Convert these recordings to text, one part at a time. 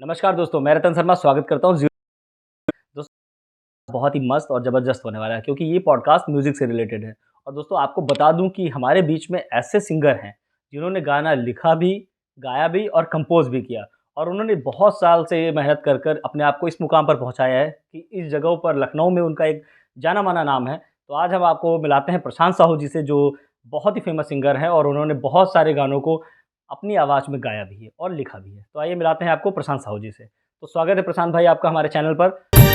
नमस्कार दोस्तों, मैं रतन शर्मा स्वागत करता हूँ दोस्तों। बहुत ही मस्त और ज़बरदस्त होने वाला है क्योंकि ये पॉडकास्ट म्यूज़िक से रिलेटेड है। और दोस्तों आपको बता दूँ कि हमारे बीच में ऐसे सिंगर हैं जिन्होंने गाना लिखा भी, गाया भी और कंपोज़ भी किया। और उन्होंने बहुत साल से ये मेहनत कर कर अपने आप को इस मुकाम पर पहुँचाया है कि इस जगहों पर लखनऊ में उनका एक जाना-माना नाम है। तो आज हम आपको मिलाते हैं प्रशांत साहू जी से, जो बहुत ही फ़ेमस सिंगर हैं और उन्होंने बहुत सारे गानों को अपनी आवाज़ में गाया भी है और लिखा भी है। तो आइए मिलाते हैं आपको प्रशांत साहू जी से। तो स्वागत है प्रशांत भाई आपका हमारे चैनल पर।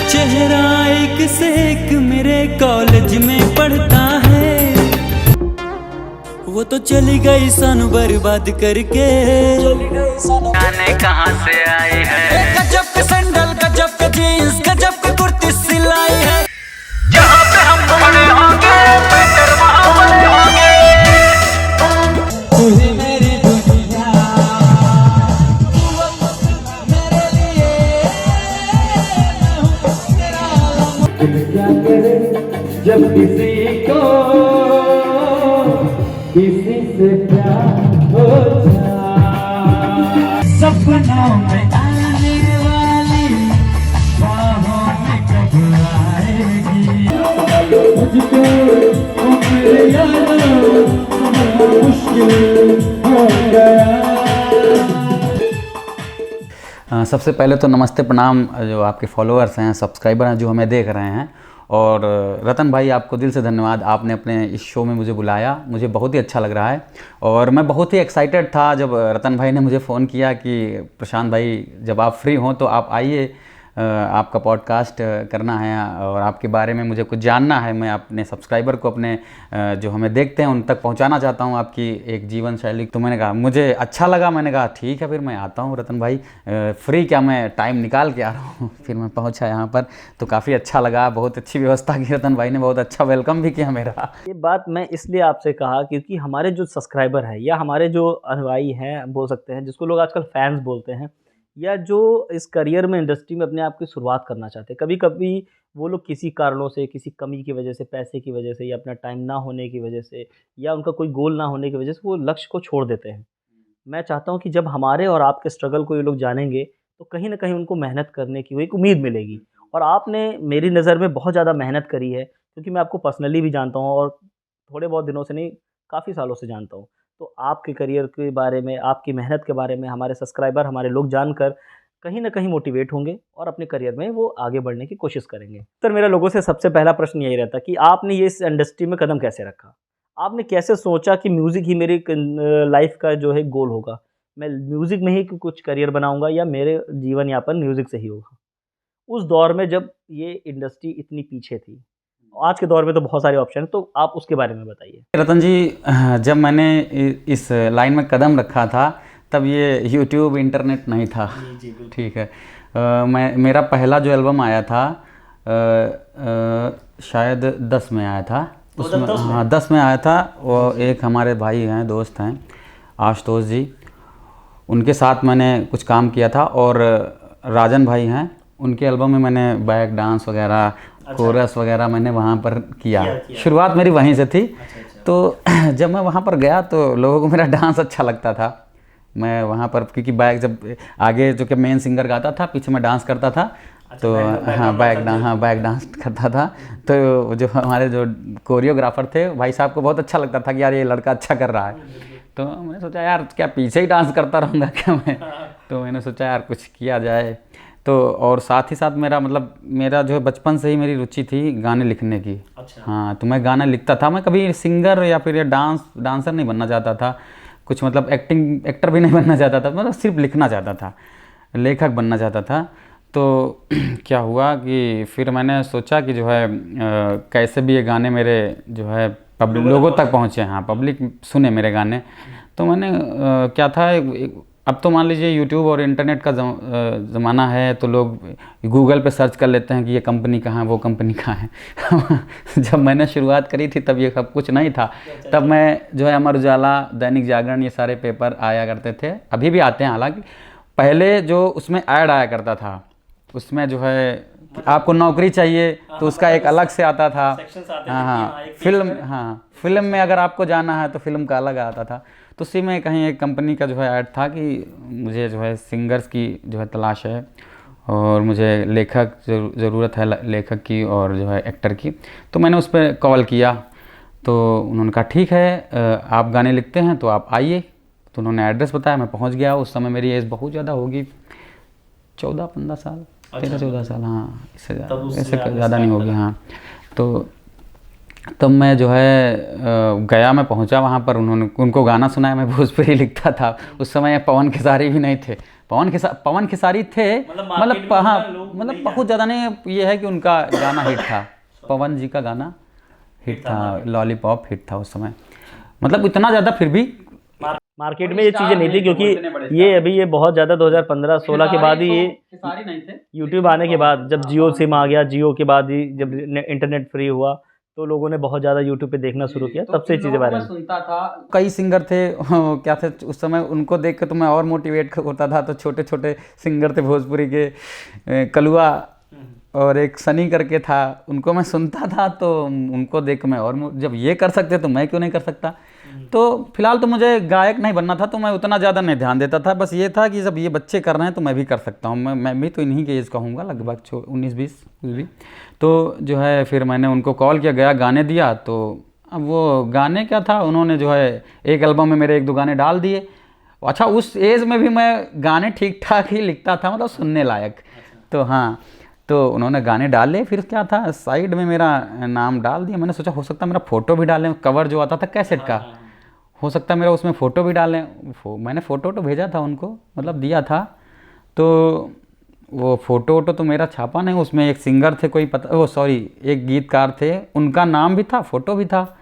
चेहरा एक से एक मेरे कॉलेज में पढ़ता है, वो तो चली गई सन बर्बाद करके, जाने कहाँ से आई है। गजब के सैंडल, गजब के जीन्स, गजब के कुर्ती सिलाई है। जहाँ पे हम बड़े होंगे बेटर वहाँ बड़े होंगे। तू ही मेरी दुनिया, मेरे लिए क्या करे जब किसी को किसी से प्यार हो जाए। सपनों में आने वाली बाहों में कब आएगी। मुझको उम्र यादों मुश्किल हो गया। सबसे पहले तो नमस्ते प्रणाम जो आपके फॉलोअर्स हैं, सब्सक्राइबर हैं जो हमें देख रहे हैं। और रतन भाई आपको दिल से धन्यवाद, आपने अपने इस शो में मुझे बुलाया, मुझे बहुत ही अच्छा लग रहा है। और मैं बहुत ही एक्साइटेड था जब रतन भाई ने मुझे फ़ोन किया कि प्रशांत भाई जब आप फ्री हों तो आप आइए, आपका पॉडकास्ट करना है और आपके बारे में मुझे कुछ जानना है। मैं अपने सब्सक्राइबर को, अपने जो हमें देखते हैं उन तक पहुंचाना चाहता हूं आपकी एक जीवन शैली। तो मैंने कहा, मुझे अच्छा लगा, मैंने कहा ठीक है फिर मैं आता हूं रतन भाई, फ्री क्या, मैं टाइम निकाल के आ रहा हूं। फिर मैं पहुंचा यहाँ पर तो काफ़ी अच्छा लगा, बहुत अच्छी व्यवस्था की रतन भाई ने, बहुत अच्छा वेलकम भी किया मेरा। ये बात मैं इसलिए आपसे कहा क्योंकि हमारे जो सब्सक्राइबर हैं या हमारे जो अनुयायी हैं बोल सकते हैं, जिसको लोग आजकल फैंस बोलते हैं, या जो इस करियर में इंडस्ट्री में अपने आप की शुरुआत करना चाहते हैं, कभी कभी वो लोग किसी कारणों से, किसी कमी की वजह से, पैसे की वजह से या अपना टाइम ना होने की वजह से या उनका कोई गोल ना होने की वजह से वो लक्ष्य को छोड़ देते हैं। मैं चाहता हूँ कि जब हमारे और आपके स्ट्रगल को ये लोग जानेंगे तो कहीं न कहीं उनको मेहनत करने की वो एक उम्मीद मिलेगी। और आपने मेरी नज़र में बहुत ज़्यादा मेहनत करी है क्योंकि मैं आपको पर्सनली भी जानता हूँ और थोड़े बहुत दिनों से नहीं, काफ़ी सालों से जानता हूँ। तो आपके करियर के बारे में, आपकी मेहनत के बारे में हमारे सब्सक्राइबर, हमारे लोग जानकर कहीं न कहीं मोटिवेट होंगे और अपने करियर में वो आगे बढ़ने की कोशिश करेंगे। सर, मेरा लोगों से सबसे पहला प्रश्न यही रहता है कि आपने ये इस इंडस्ट्री में कदम कैसे रखा? आपने कैसे सोचा कि म्यूज़िक ही मेरी लाइफ़ का जो है गोल होगा? मैं म्यूज़िक में ही कुछ करियर बनाऊँगा या मेरे जीवन यापन म्यूज़िक से ही होगा? उस दौर में जब ये इंडस्ट्री इतनी पीछे थी, आज के दौर में तो बहुत सारे ऑप्शन हैं, तो आप उसके बारे में बताइए। रतन जी, जब मैंने इस लाइन में कदम रखा था तब ये यूट्यूब, इंटरनेट नहीं था। जी, ठीक है। मेरा पहला जो एल्बम आया था शायद 10 में आया था, उसमें 10 में? हाँ 10 में आया था। वो एक हमारे भाई हैं, दोस्त हैं, आशुतोष जी, उनके साथ मैंने कुछ काम किया था। और राजन भाई हैं, उनके एल्बम में मैंने बैक डांस वगैरह, कोरस वगैरह मैंने वहाँ पर किया। शुरुआत मेरी वहीं से थी। तो जब मैं वहाँ पर गया तो लोगों को मेरा डांस अच्छा लगता था। मैं वहाँ पर, क्योंकि बैक जब आगे जो कि मेन सिंगर गाता था, पीछे मैं डांस करता था। तो बैक डांस करता था। तो जो हमारे जो कोरियोग्राफर थे, भाई साहब को बहुत अच्छा लगता था कि यार ये लड़का अच्छा कर रहा है। तो मैंने सोचा यार क्या पीछे ही डांस करता रहूँगा क्या मैं। तो मैंने सोचा यार कुछ किया जाए। तो और साथ ही साथ मेरा जो है बचपन से ही मेरी रुचि थी गाने लिखने की। अच्छा। हाँ, तो मैं गाना लिखता था। मैं कभी सिंगर या फिर डांसर नहीं बनना चाहता था, कुछ एक्टर भी नहीं बनना चाहता था, सिर्फ लिखना चाहता था, लेखक बनना चाहता था। तो क्या हुआ कि फिर मैंने सोचा कि जो है कैसे भी ये गाने मेरे जो है लोगों तक पहुँचे, हाँ पब्लिक सुने मेरे गाने। तो मैंने क्या था, अब तो मान लीजिए यूट्यूब और इंटरनेट का ज़माना है, तो लोग गूगल पे सर्च कर लेते हैं कि ये कंपनी कहाँ है, वो कंपनी कहाँ है। जब मैंने शुरुआत करी थी तब ये सब कुछ नहीं था। तब मैं जो है अमर उजाला, दैनिक जागरण, ये सारे पेपर आया करते थे, अभी भी आते हैं हालांकि। पहले जो उसमें ऐड आया करता था, उसमें जो है आपको नौकरी चाहिए तो उसका एक अलग से आता था। हाँ, फिल्म में अगर आपको जाना है तो फिल्म का अलग आता था। तो उसी में कहीं एक कंपनी का जो है ऐड था कि मुझे जो है सिंगर्स की जो है तलाश है और मुझे लेखक ज़रूरत है लेखक की और जो है एक्टर की। तो मैंने उस पर कॉल किया तो उन्होंने कहा ठीक है आप गाने लिखते हैं तो आप आइए। तो उन्होंने एड्रेस बताया, मैं पहुंच गया। उस समय मेरी एज बहुत ज़्यादा होगी, 14-15 साल, 13-14 साल, हाँ इससे ज़्यादा नहीं होगी। हाँ तो तब मैं जो है गया, मैं पहुंचा वहाँ पर, उनको गाना सुनाया। मैं भोजपुरी लिखता था उस समय, पवन खेसारी भी नहीं थे। पवन खेसारी थे, मतलब हाँ, मतलब बहुत ज़्यादा नहीं। ये है कि उनका गाना हिट था, पवन जी का गाना हिट था, लॉलीपॉप हिट था उस समय। मतलब इतना ज़्यादा फिर भी मार्केट में ये चीज़ें नहीं थी, क्योंकि ये बहुत ज़्यादा 2015-16 के बाद ही ये नहीं थे। यूट्यूब आने के बाद, जब जियो सिम आ गया, जियो के बाद ही जब इंटरनेट फ्री हुआ तो लोगों ने बहुत ज़्यादा यूट्यूब पे देखना शुरू किया, तब से चीज़ें वायरल सुनता था। कई सिंगर थे क्या थे उस समय, उनको देख के तो मैं और मोटिवेट होता था। तो छोटे छोटे सिंगर थे भोजपुरी के, कलुआ और एक सनी करके था, उनको मैं सुनता था। तो उनको देख के मैं और जब ये कर सकते तो मैं क्यों नहीं कर सकता। तो फिलहाल तो मुझे गायक नहीं बनना था, तो मैं उतना ज़्यादा नहीं ध्यान देता था। बस ये था कि जब ये बच्चे कर रहे हैं तो मैं भी कर सकता हूँ। मैं भी तो इन्हीं के एज का हूँगा, लगभग 19-20 कुछ भी। तो जो है फिर मैंने उनको कॉल किया, गया, गाने दिया। तो अब वो गाने क्या था, उन्होंने जो है एक एल्बम में मेरे 1-2 गाने डाल दिए। अच्छा, उस एज में भी मैं गाने ठीक ठाक ही लिखता था, मतलब सुनने लायक। तो हाँ, तो उन्होंने गाने डाले। फिर क्या था, साइड में मेरा नाम डाल दिया। मैंने सोचा हो सकता है मेरा फ़ोटो भी डालें, कवर जो आता था कैसेट का, हो सकता है मेरा उसमें फ़ोटो भी डालें। मैंने फ़ोटो तो भेजा था उनको, मतलब दिया था। तो वो फ़ोटो तो मेरा छापा नहीं, उसमें एक सिंगर थे, कोई पता, वो सॉरी एक गीतकार थे, उनका नाम भी था, फ़ोटो भी था,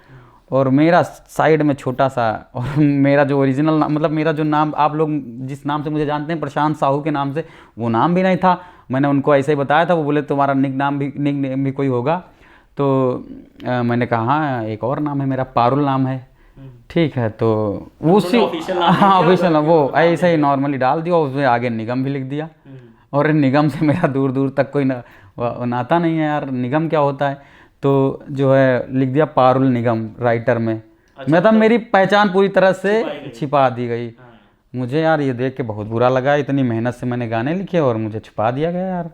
और मेरा साइड में छोटा सा, और मेरा जो ओरिजिनल नाम, मतलब मेरा जो नाम आप लोग जिस नाम से मुझे जानते हैं, प्रशांत साहू के नाम से, वो नाम भी नहीं था। मैंने उनको ऐसे ही बताया था। वो बोले तुम्हारा निक नेम भी कोई होगा। तो मैंने कहा हाँ एक और नाम है मेरा, पारुल नाम है। ठीक है, तो उसी हाँ ऑफिशियल वो ऐसे ही नॉर्मली डाल दिया, उसमें आगे निगम भी लिख दिया। और निगम से मेरा दूर दूर तक कोई नाता नहीं है यार, निगम क्या होता है। तो जो है लिख दिया पारुल निगम राइटर में। मतलब मेरी पहचान पूरी तरह से छिपा दी गई। मुझे यार ये देख के बहुत बुरा लगा, इतनी मेहनत से मैंने गाने लिखे और मुझे छुपा दिया गया यार।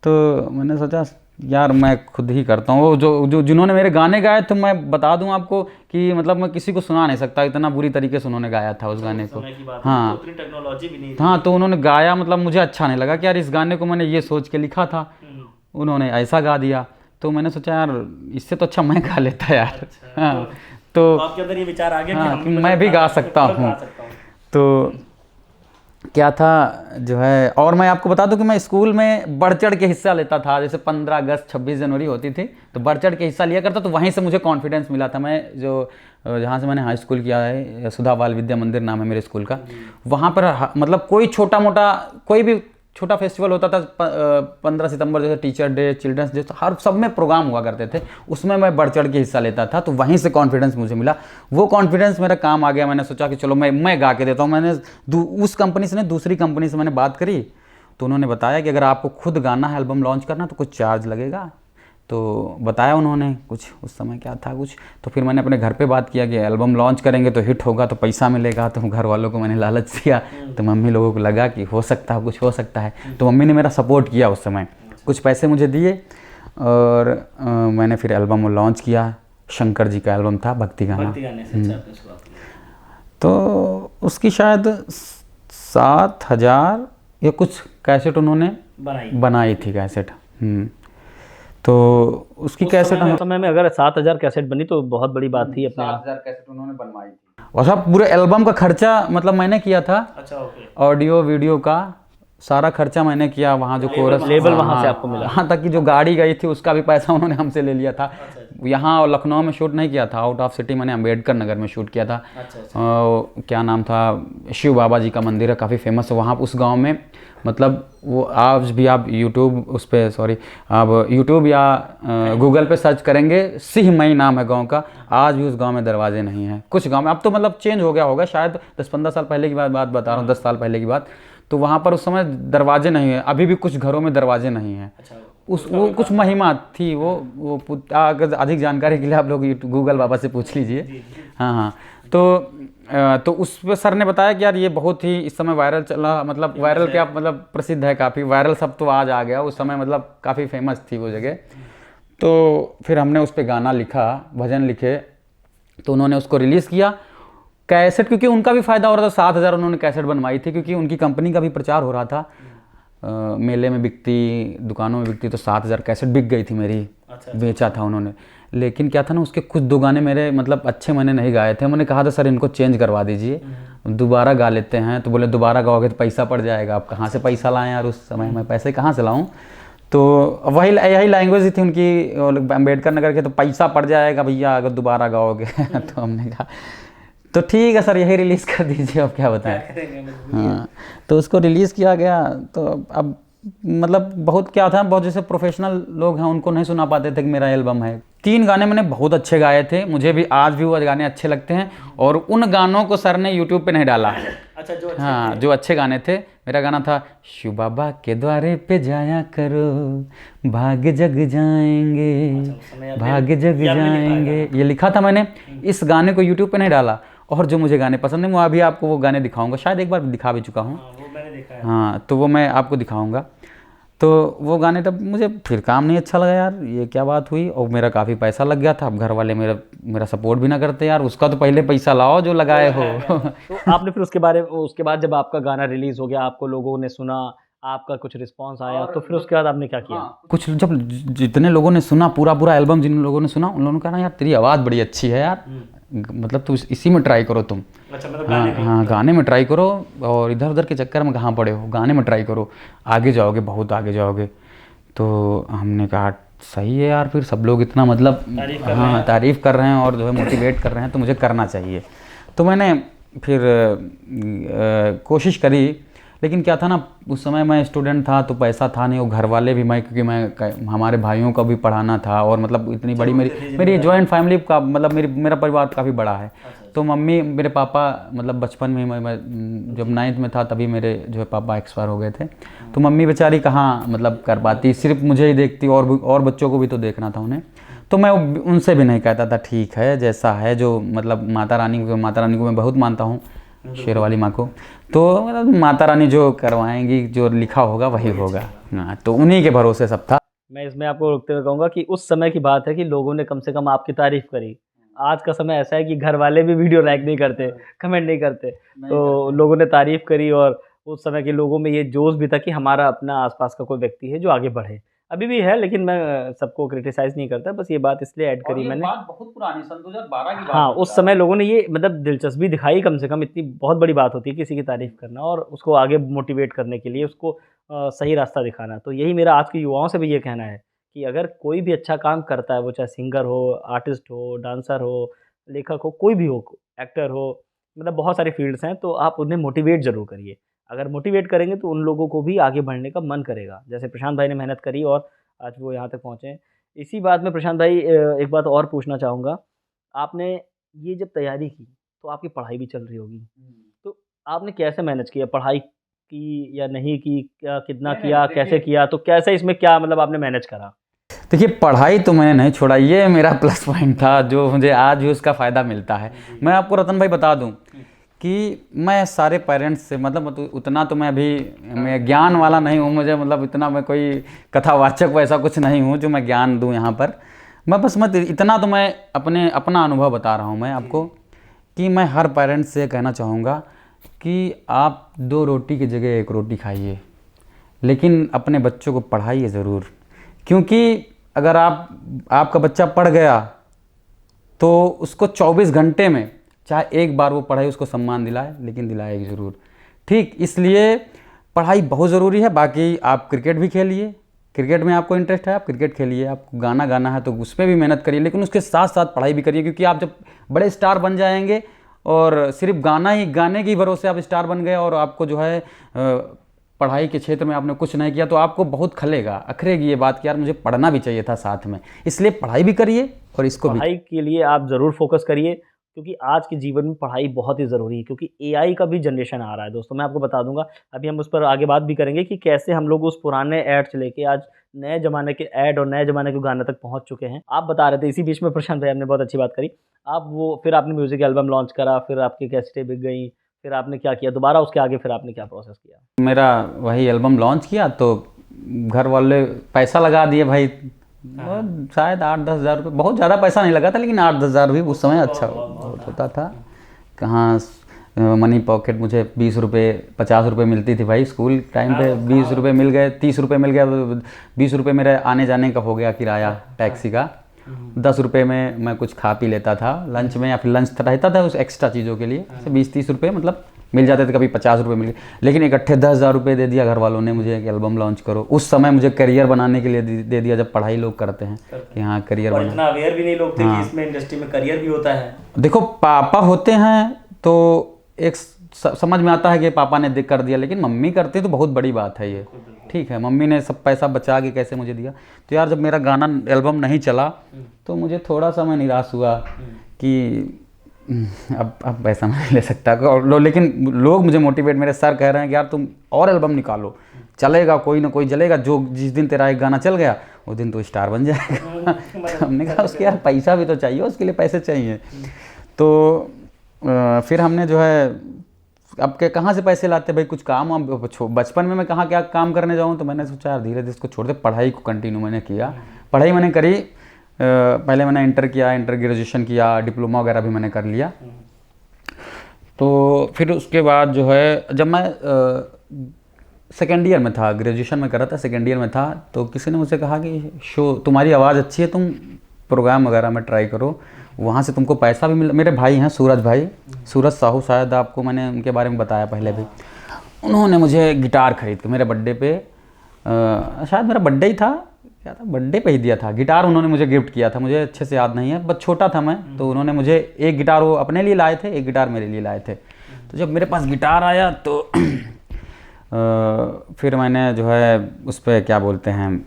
तो मैंने सोचा यार मैं खुद ही करता हूँ। वो जो जिन्होंने मेरे गाने गाए, तो मैं बता दूं आपको कि मतलब मैं किसी को सुना नहीं सकता, इतना बुरी तरीके से उन्होंने गाया था उस गाने को। हाँ, तो टेक्नोलॉजी भी नहीं थी। हाँ, तो उन्होंने गाया, मतलब मुझे अच्छा नहीं लगा कि यार इस गाने को मैंने ये सोच के लिखा था, उन्होंने ऐसा गा दिया। तो मैंने सोचा यार इससे तो अच्छा मैं गा लेता यार। हाँ, तो आपके अंदर ये विचार आ गया हाँ, कि मैं भी गा सकता हूँ। तो क्या था जो है, और मैं आपको बता दूं कि मैं स्कूल में बढ़ चढ़ के हिस्सा लेता था। जैसे 15 अगस्त 26 जनवरी होती थी तो बढ़ चढ़ के हिस्सा लिया करता, तो वहीं से मुझे कॉन्फिडेंस मिला था। मैं जो जहाँ से मैंने हाई स्कूल किया है, सुधा बाल विद्या मंदिर नाम है मेरे स्कूल का, वहाँ पर मतलब कोई छोटा मोटा कोई भी छोटा फेस्टिवल होता था, 15 सितंबर जैसे टीचर डे, चिल्ड्रंस डे, हर सब में प्रोग्राम हुआ करते थे, उसमें मैं बढ़ चढ़ के हिस्सा लेता था। तो वहीं से कॉन्फिडेंस मुझे मिला, वो कॉन्फिडेंस मेरा काम आ गया। मैंने सोचा कि चलो मैं गा के देता हूँ। मैंने उस कंपनी से नहीं, दूसरी कंपनी से मैंने बात करी, तो उन्होंने बताया कि अगर आपको खुद गाना है, एल्बम लॉन्च करना, तो कुछ चार्ज लगेगा। तो बताया उन्होंने कुछ, उस समय क्या था कुछ। तो फिर मैंने अपने घर पे बात किया कि एल्बम लॉन्च करेंगे तो हिट होगा तो पैसा मिलेगा। तो घर वालों को मैंने लालच दिया, तो मम्मी लोगों को लगा कि हो सकता है, कुछ हो सकता है। तो मम्मी ने मेरा सपोर्ट किया उस समय, कुछ पैसे मुझे दिए, और मैंने फिर एल्बम लॉन्च किया। शंकर जी का एल्बम था, भक्ति गाना। तो उसकी शायद 7,000 या कुछ कैसेट उन्होंने बनाई थी कैसेट। तो उसकी कैसेट समय में अगर 7,000 कैसेट बनी तो बहुत बड़ी बात थी। अपने 7,000 कैसेट उन्होंने बनवाई थी, और सब पूरे एल्बम का खर्चा मतलब मैंने किया था। अच्छा, ओके। ऑडियो वीडियो का सारा खर्चा मैंने किया। वहाँ जो कोरस लेबल वहाँ से आपको मिला। हाँ, तक कि जो गाड़ी गई थी उसका भी पैसा उन्होंने हमसे ले लिया था। यहाँ और लखनऊ में शूट नहीं किया था, आउट ऑफ सिटी मैंने अम्बेडकर नगर में शूट किया था। क्या नाम था, शिव बाबा जी का मंदिर है, काफ़ी फेमस है वहाँ उस गाँव में। मतलब वो आज भी आप यूट्यूब उस पर आप यूट्यूब या गूगल पे सर्च करेंगे, सिंहमई नाम है गांव का, आज भी उस गांव में दरवाजे नहीं हैं। कुछ गांव में अब तो मतलब चेंज हो गया होगा, शायद 10-15 साल पहले की बात बता रहा हूँ, 10 साल पहले की बात। तो वहाँ पर उस समय दरवाजे नहीं हैं, अभी भी कुछ घरों में दरवाजे नहीं हैं। वो कुछ महिमा थी। वो अगर अधिक जानकारी के लिए आप लोग गूगल बाबा से पूछ लीजिए। हाँ, तो उस पे सर ने बताया कि यार ये बहुत ही इस समय वायरल चला, मतलब वायरल क्या, मतलब प्रसिद्ध है काफ़ी, वायरल सब तो आज आ गया, उस समय मतलब काफ़ी फेमस थी वो जगह। तो फिर हमने उस पर गाना लिखा, भजन लिखे, तो उन्होंने उसको रिलीज़ किया कैसेट, क्योंकि उनका भी फ़ायदा हो रहा था। 7,000 उन्होंने कैसेट बनवाई थी, क्योंकि उनकी कंपनी का भी प्रचार हो रहा था। मेले में बिकती, दुकानों में बिकती, तो 7,000 कैसेट बिक गई थी मेरी। बेचा था उन्होंने। लेकिन क्या था ना, उसके कुछ 2 गाने मेरे मतलब अच्छे मैंने नहीं गाए थे। मैंने कहा था सर इनको चेंज करवा दीजिए, दोबारा गा लेते हैं। तो बोले दोबारा गाओगे तो पैसा पड़ जाएगा। आप कहाँ से पैसा लाएं यार, उस समय मैं पैसे कहाँ से लाऊं। तो वही यही लैंग्वेज थी उनकी, अम्बेडकर नगर के, तो पैसा पड़ जाएगा भैया अगर दोबारा गाओगे। तो हमने कहा तो ठीक है सर यही रिलीज़ कर दीजिए, अब क्या बताएं। हाँ, तो उसको रिलीज़ किया गया। तो अब मतलब बहुत क्या था, बहुत जैसे प्रोफेशनल लोग हैं उनको नहीं सुना पाते थे कि मेरा एल्बम है। 3 गाने मैंने बहुत अच्छे गाए थे, मुझे भी आज भी वो गाने अच्छे लगते हैं। और उन गानों को सर ने यूट्यूब पे नहीं डाला। अच्छा, जो अच्छे हाँ, जो अच्छे गाने थे। मेरा गाना था शिव बाबा के द्वारे पे जाया करो, भाग्य जग जाएंगे, भाग्य जग जाएंगे, ये लिखा था मैंने। इस गाने को यूट्यूब पे नहीं डाला। और जो मुझे गाने पसंद है मैं अभी आपको वो गाने दिखाऊंगा, शायद एक बार दिखा भी चुका हूँ। वो मैंने देखा है। हाँ, तो वो मैं आपको दिखाऊंगा। तो वो गाने तब मुझे फिर काम नहीं अच्छा लगा यार, ये क्या बात हुई। और मेरा काफ़ी पैसा लग गया था। अब घर वाले मेरा सपोर्ट भी ना करते यार, उसका तो पहले पैसा लाओ जो लगाए हो। तो आपने फिर उसके बाद जब आपका गाना रिलीज़ हो गया, आपको लोगों ने सुना, आपका कुछ रिस्पॉन्स आया, तो फिर उसके बाद आपने क्या किया? कुछ जब जितने लोगों ने सुना, पूरा एल्बम जिन लोगों ने सुना, उन लोगों ने कहा ना यार तेरी आवाज़ बड़ी अच्छी है यार, मतलब तो इसी में ट्राई करो तुम। अच्छा, मतलब हाँ, गाने में ट्राई करो, और इधर उधर के चक्कर में कहाँ पड़े हो, गाने में ट्राई करो, आगे जाओगे, बहुत आगे जाओगे। तो हमने कहा सही है यार, फिर सब लोग इतना मतलब तारीफ़ कर रहे हैं और जो है मोटिवेट कर रहे हैं, तो मुझे करना चाहिए। तो मैंने फिर कोशिश करी। लेकिन क्या था ना, उस समय मैं स्टूडेंट था तो पैसा था नहीं, और घर वाले भी, मैं क्योंकि मैं हमारे भाइयों को भी पढ़ाना था, और मतलब इतनी बड़ी मेरी जॉइंट फैमिली का मतलब मेरा परिवार काफ़ी बड़ा है। तो मम्मी, मेरे पापा मतलब बचपन में मैं जब 9th में था तभी मेरे जो है पापा एक्सपायर हो गए थे। तो मम्मी बेचारी कहाँ मतलब कर पाती, सिर्फ मुझे ही देखती, और बच्चों को भी तो देखना था उन्हें। तो मैं उनसे भी नहीं कहता था ठीक है जैसा है, जो मतलब माता रानी को मैं बहुत मानता हूँ, शेर वाली माँ को। तो मतलब माता रानी जो करवाएंगी, जो लिखा होगा वही होगा। हाँ, तो उन्हीं के भरोसे सब था। मैं इसमें आपको रोकते हुए कहूँगा कि उस समय की बात है कि लोगों ने कम से कम आपकी तारीफ़ करी। आज का समय ऐसा है कि घर वाले भी वीडियो लाइक नहीं करते, कमेंट नहीं करते। तो लोगों ने तारीफ़ करी, और उस समय के लोगों में ये जोश भी था कि हमारा अपना आस-पास का कोई व्यक्ति है जो आगे बढ़े। अभी भी है, लेकिन मैं सबको क्रिटिसाइज़ नहीं करता, बस ये बात इसलिए ऐड करी मैंने। बात बहुत पुरानी, सन 2012 की बात। हाँ, उस समय लोगों ने ये मतलब दिलचस्पी दिखाई, कम से कम इतनी बहुत बड़ी बात होती है किसी की तारीफ़ करना, और उसको आगे मोटिवेट करने के लिए उसको सही रास्ता दिखाना। तो यही मेरा आज के युवाओं से भी ये कहना है कि अगर कोई भी अच्छा काम करता है, वो चाहे सिंगर हो, आर्टिस्ट हो, डांसर हो, लेखक हो, कोई भी हो, एक्टर हो, मतलब बहुत सारी फ़ील्ड्स हैं, तो आप उन्हें मोटिवेट ज़रूर करिए। अगर मोटिवेट करेंगे तो उन लोगों को भी आगे बढ़ने का मन करेगा। जैसे प्रशांत भाई ने मेहनत करी और आज वो यहाँ तक पहुँचे हैं। इसी बात में प्रशांत भाई एक बात और पूछना चाहूँगा। आपने ये जब तैयारी की, तो आपकी पढ़ाई भी चल रही होगी। तो आपने कैसे मैनेज किया? पढ़ाई की या नहीं की? क्या कितना किया? कैसे किया? तो कैसे इसमें क्या मतलब आपने मैनेज करा? देखिए, पढ़ाई तो मैंने नहीं छोड़ा, ये मेरा प्लस पॉइंट था जो मुझे आज भी उसका फ़ायदा मिलता है। मैं आपको रतन भाई बता दूं कि मैं सारे पेरेंट्स से मतलब उतना तो मैं ज्ञान वाला नहीं हूँ, मुझे मतलब इतना मैं कोई कथावाचक वैसा कुछ नहीं हूँ जो मैं ज्ञान दूँ यहाँ पर। मैं बस इतना तो मैं अपना अनुभव बता रहा हूँ मैं आपको, कि मैं हर पेरेंट्स से कहना चाहूँगा कि आप 2 रोटी की जगह 1 रोटी खाइए, लेकिन अपने बच्चों को पढ़ाइए ज़रूर। क्योंकि अगर आपका बच्चा पढ़ गया तो उसको 24 घंटे में चाहे एक बार वो पढ़ाई उसको सम्मान दिलाए, लेकिन दिलाएगी ज़रूर। ठीक, इसलिए पढ़ाई बहुत ज़रूरी है। बाकी आप क्रिकेट भी खेलिए, क्रिकेट में आपको इंटरेस्ट है आप क्रिकेट खेलिए, आपको गाना गाना है तो उस पर भी मेहनत करिए, लेकिन उसके साथ साथ पढ़ाई भी करिए। क्योंकि आप जब बड़े स्टार बन जाएंगे और सिर्फ गाने के भरोसे आप स्टार बन गए और आपको जो है पढ़ाई के क्षेत्र में आपने कुछ नहीं किया, तो आपको बहुत अखरेगी ये बात कि यार मुझे पढ़ना भी चाहिए था साथ में। इसलिए पढ़ाई भी करिए और इसको भी। पढ़ाई के लिए आप ज़रूर फोकस करिए, क्योंकि आज के जीवन में पढ़ाई बहुत ही ज़रूरी है, क्योंकि एआई का भी जनरेशन आ रहा है दोस्तों। मैं आपको बता दूँगा, अभी हम उस पर आगे बात भी करेंगे कि कैसे हम लोग उस पुराने ऐड से लेके आज नए ज़माने के ऐड और नए ज़माने के गाने तक पहुँच चुके हैं। आप बता रहे थे इसी बीच में, प्रशांत भाई आपने बहुत अच्छी बात करी। आप वो फिर आपने म्यूज़िक एल्बम लॉन्च करा, फिर आपकी कैसेटें बिक गईं, फिर आपने क्या किया दोबारा उसके आगे, फिर आपने क्या प्रोसेस किया? मेरा वही एल्बम लॉन्च किया तो घर वाले पैसा लगा दिए भाई, शायद 8-10 हज़ार रुपये, बहुत ज़्यादा पैसा नहीं लगा था, लेकिन 8-10 हज़ार भी उस समय अच्छा बहुत होता था। कहाँ मनी पॉकेट मुझे 20 रुपये 50 रुपये मिलती थी भाई स्कूल टाइम पे, 20 रुपये मिल गए, 30 रुपये मिल गया, 20 रुपये मेरे आने जाने का हो गया किराया टैक्सी का, 10 रुपये में मैं कुछ खा पी लेता था लंच में, या फिर लंच रहता था उस एक्स्ट्रा चीज़ों के लिए, 20-30 रुपये मतलब मिल जाते थे, कभी 50 रुपये मिल गए। लेकिन इकट्ठे 10 हज़ार रुपये दे दिया घर वालों ने मुझे कि एल्बम लॉन्च करो। उस समय मुझे करियर बनाने के लिए दे दिया, जब पढ़ाई लोग करते हैं कि हाँ करियर बना। इतना अवेयर भी नहीं लोग थे कि इसमें इंडस्ट्री में करियर भी होता है। देखो पापा होते हैं तो एक समझ में आता है कि पापा ने कर दिया, लेकिन मम्मी करती तो बहुत बड़ी बात है ये। ठीक है, मम्मी ने सब पैसा बचा के कैसे मुझे दिया। तो यार जब मेरा गाना एल्बम नहीं चला तो मुझे थोड़ा सा मैं निराश हुआ कि अब पैसा मैं नहीं ले सकता। लेकिन लोग मुझे मोटिवेट, मेरे सर कह रहे हैं कि यार तुम और एल्बम निकालो, चलेगा, कोई ना कोई चलेगा, जो जिस दिन तेरा एक गाना चल गया उस दिन तो स्टार बन जाएगा। तो हमने कहा उसके यार पैसा भी तो चाहिए, उसके लिए पैसे चाहिए। तो फिर हमने जो है अब के कहाँ से पैसे लाते भाई, कुछ काम बचपन में मैं कहाँ क्या काम करने जाऊँ, तो मैंने सोचा यार धीरे धीरे इसको छोड़ दे, पढ़ाई को कंटिन्यू मैंने किया। पढ़ाई मैंने करी, पहले मैंने इंटर किया, इंटर ग्रेजुएशन किया, डिप्लोमा वगैरह भी मैंने कर लिया। तो फिर उसके बाद जो है जब मैं सेकेंड ईयर में था, ग्रेजुएशन में कर रहा था, सेकेंड ईयर में था, तो किसी ने मुझसे कहा कि तुम्हारी आवाज़ अच्छी है, तुम प्रोग्राम वगैरह में ट्राई करो, वहाँ से तुमको पैसा भी मिला। मेरे भाई हैं सूरज भाई, सूरज साहू, शायद आपको मैंने उनके बारे में बताया पहले भी। उन्होंने मुझे गिटार खरीद के मेरे बर्थडे पे, शायद मेरा बर्थडे ही था, क्या था, बर्थडे पे ही दिया था गिटार, उन्होंने मुझे गिफ्ट किया था। मुझे अच्छे से याद नहीं है, बस छोटा था मैं, तो उन्होंने मुझे एक गिटार वो अपने लिए लाए थे, एक गिटार मेरे लिए लाए थे। तो जब मेरे पास गिटार आया तो फिर मैंने जो है उस पर क्या बोलते हैं,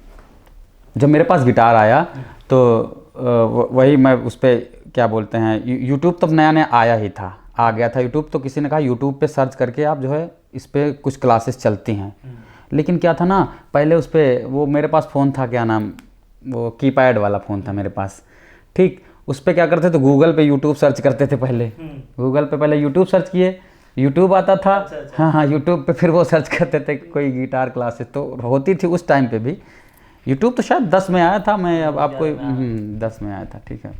जब मेरे पास गिटार आया तो वही मैं उस पर क्या बोलते हैं, यूट्यूब तब नया नया आया ही था, आ गया था यूट्यूब। तो किसी ने कहा यूट्यूब पे सर्च करके आप जो है इस पर कुछ क्लासेस चलती हैं। लेकिन क्या था ना, पहले उस पर वो मेरे पास फ़ोन था, क्या नाम, वो कीपैड वाला फ़ोन था मेरे पास। ठीक, उस पर क्या करते थे, गूगल पे यूट्यूब सर्च करते थे पहले, गूगल पे पहले यूट्यूब सर्च किए, यूट्यूब आता था। हाँ हाँ, यूट्यूब पे फिर वो सर्च करते थे कोई गिटार क्लासेस, तो होती थी उस टाइम पे भी। यूट्यूब तो शायद 10 में आया था, मैं अब आपको 10 में आया था। ठीक है,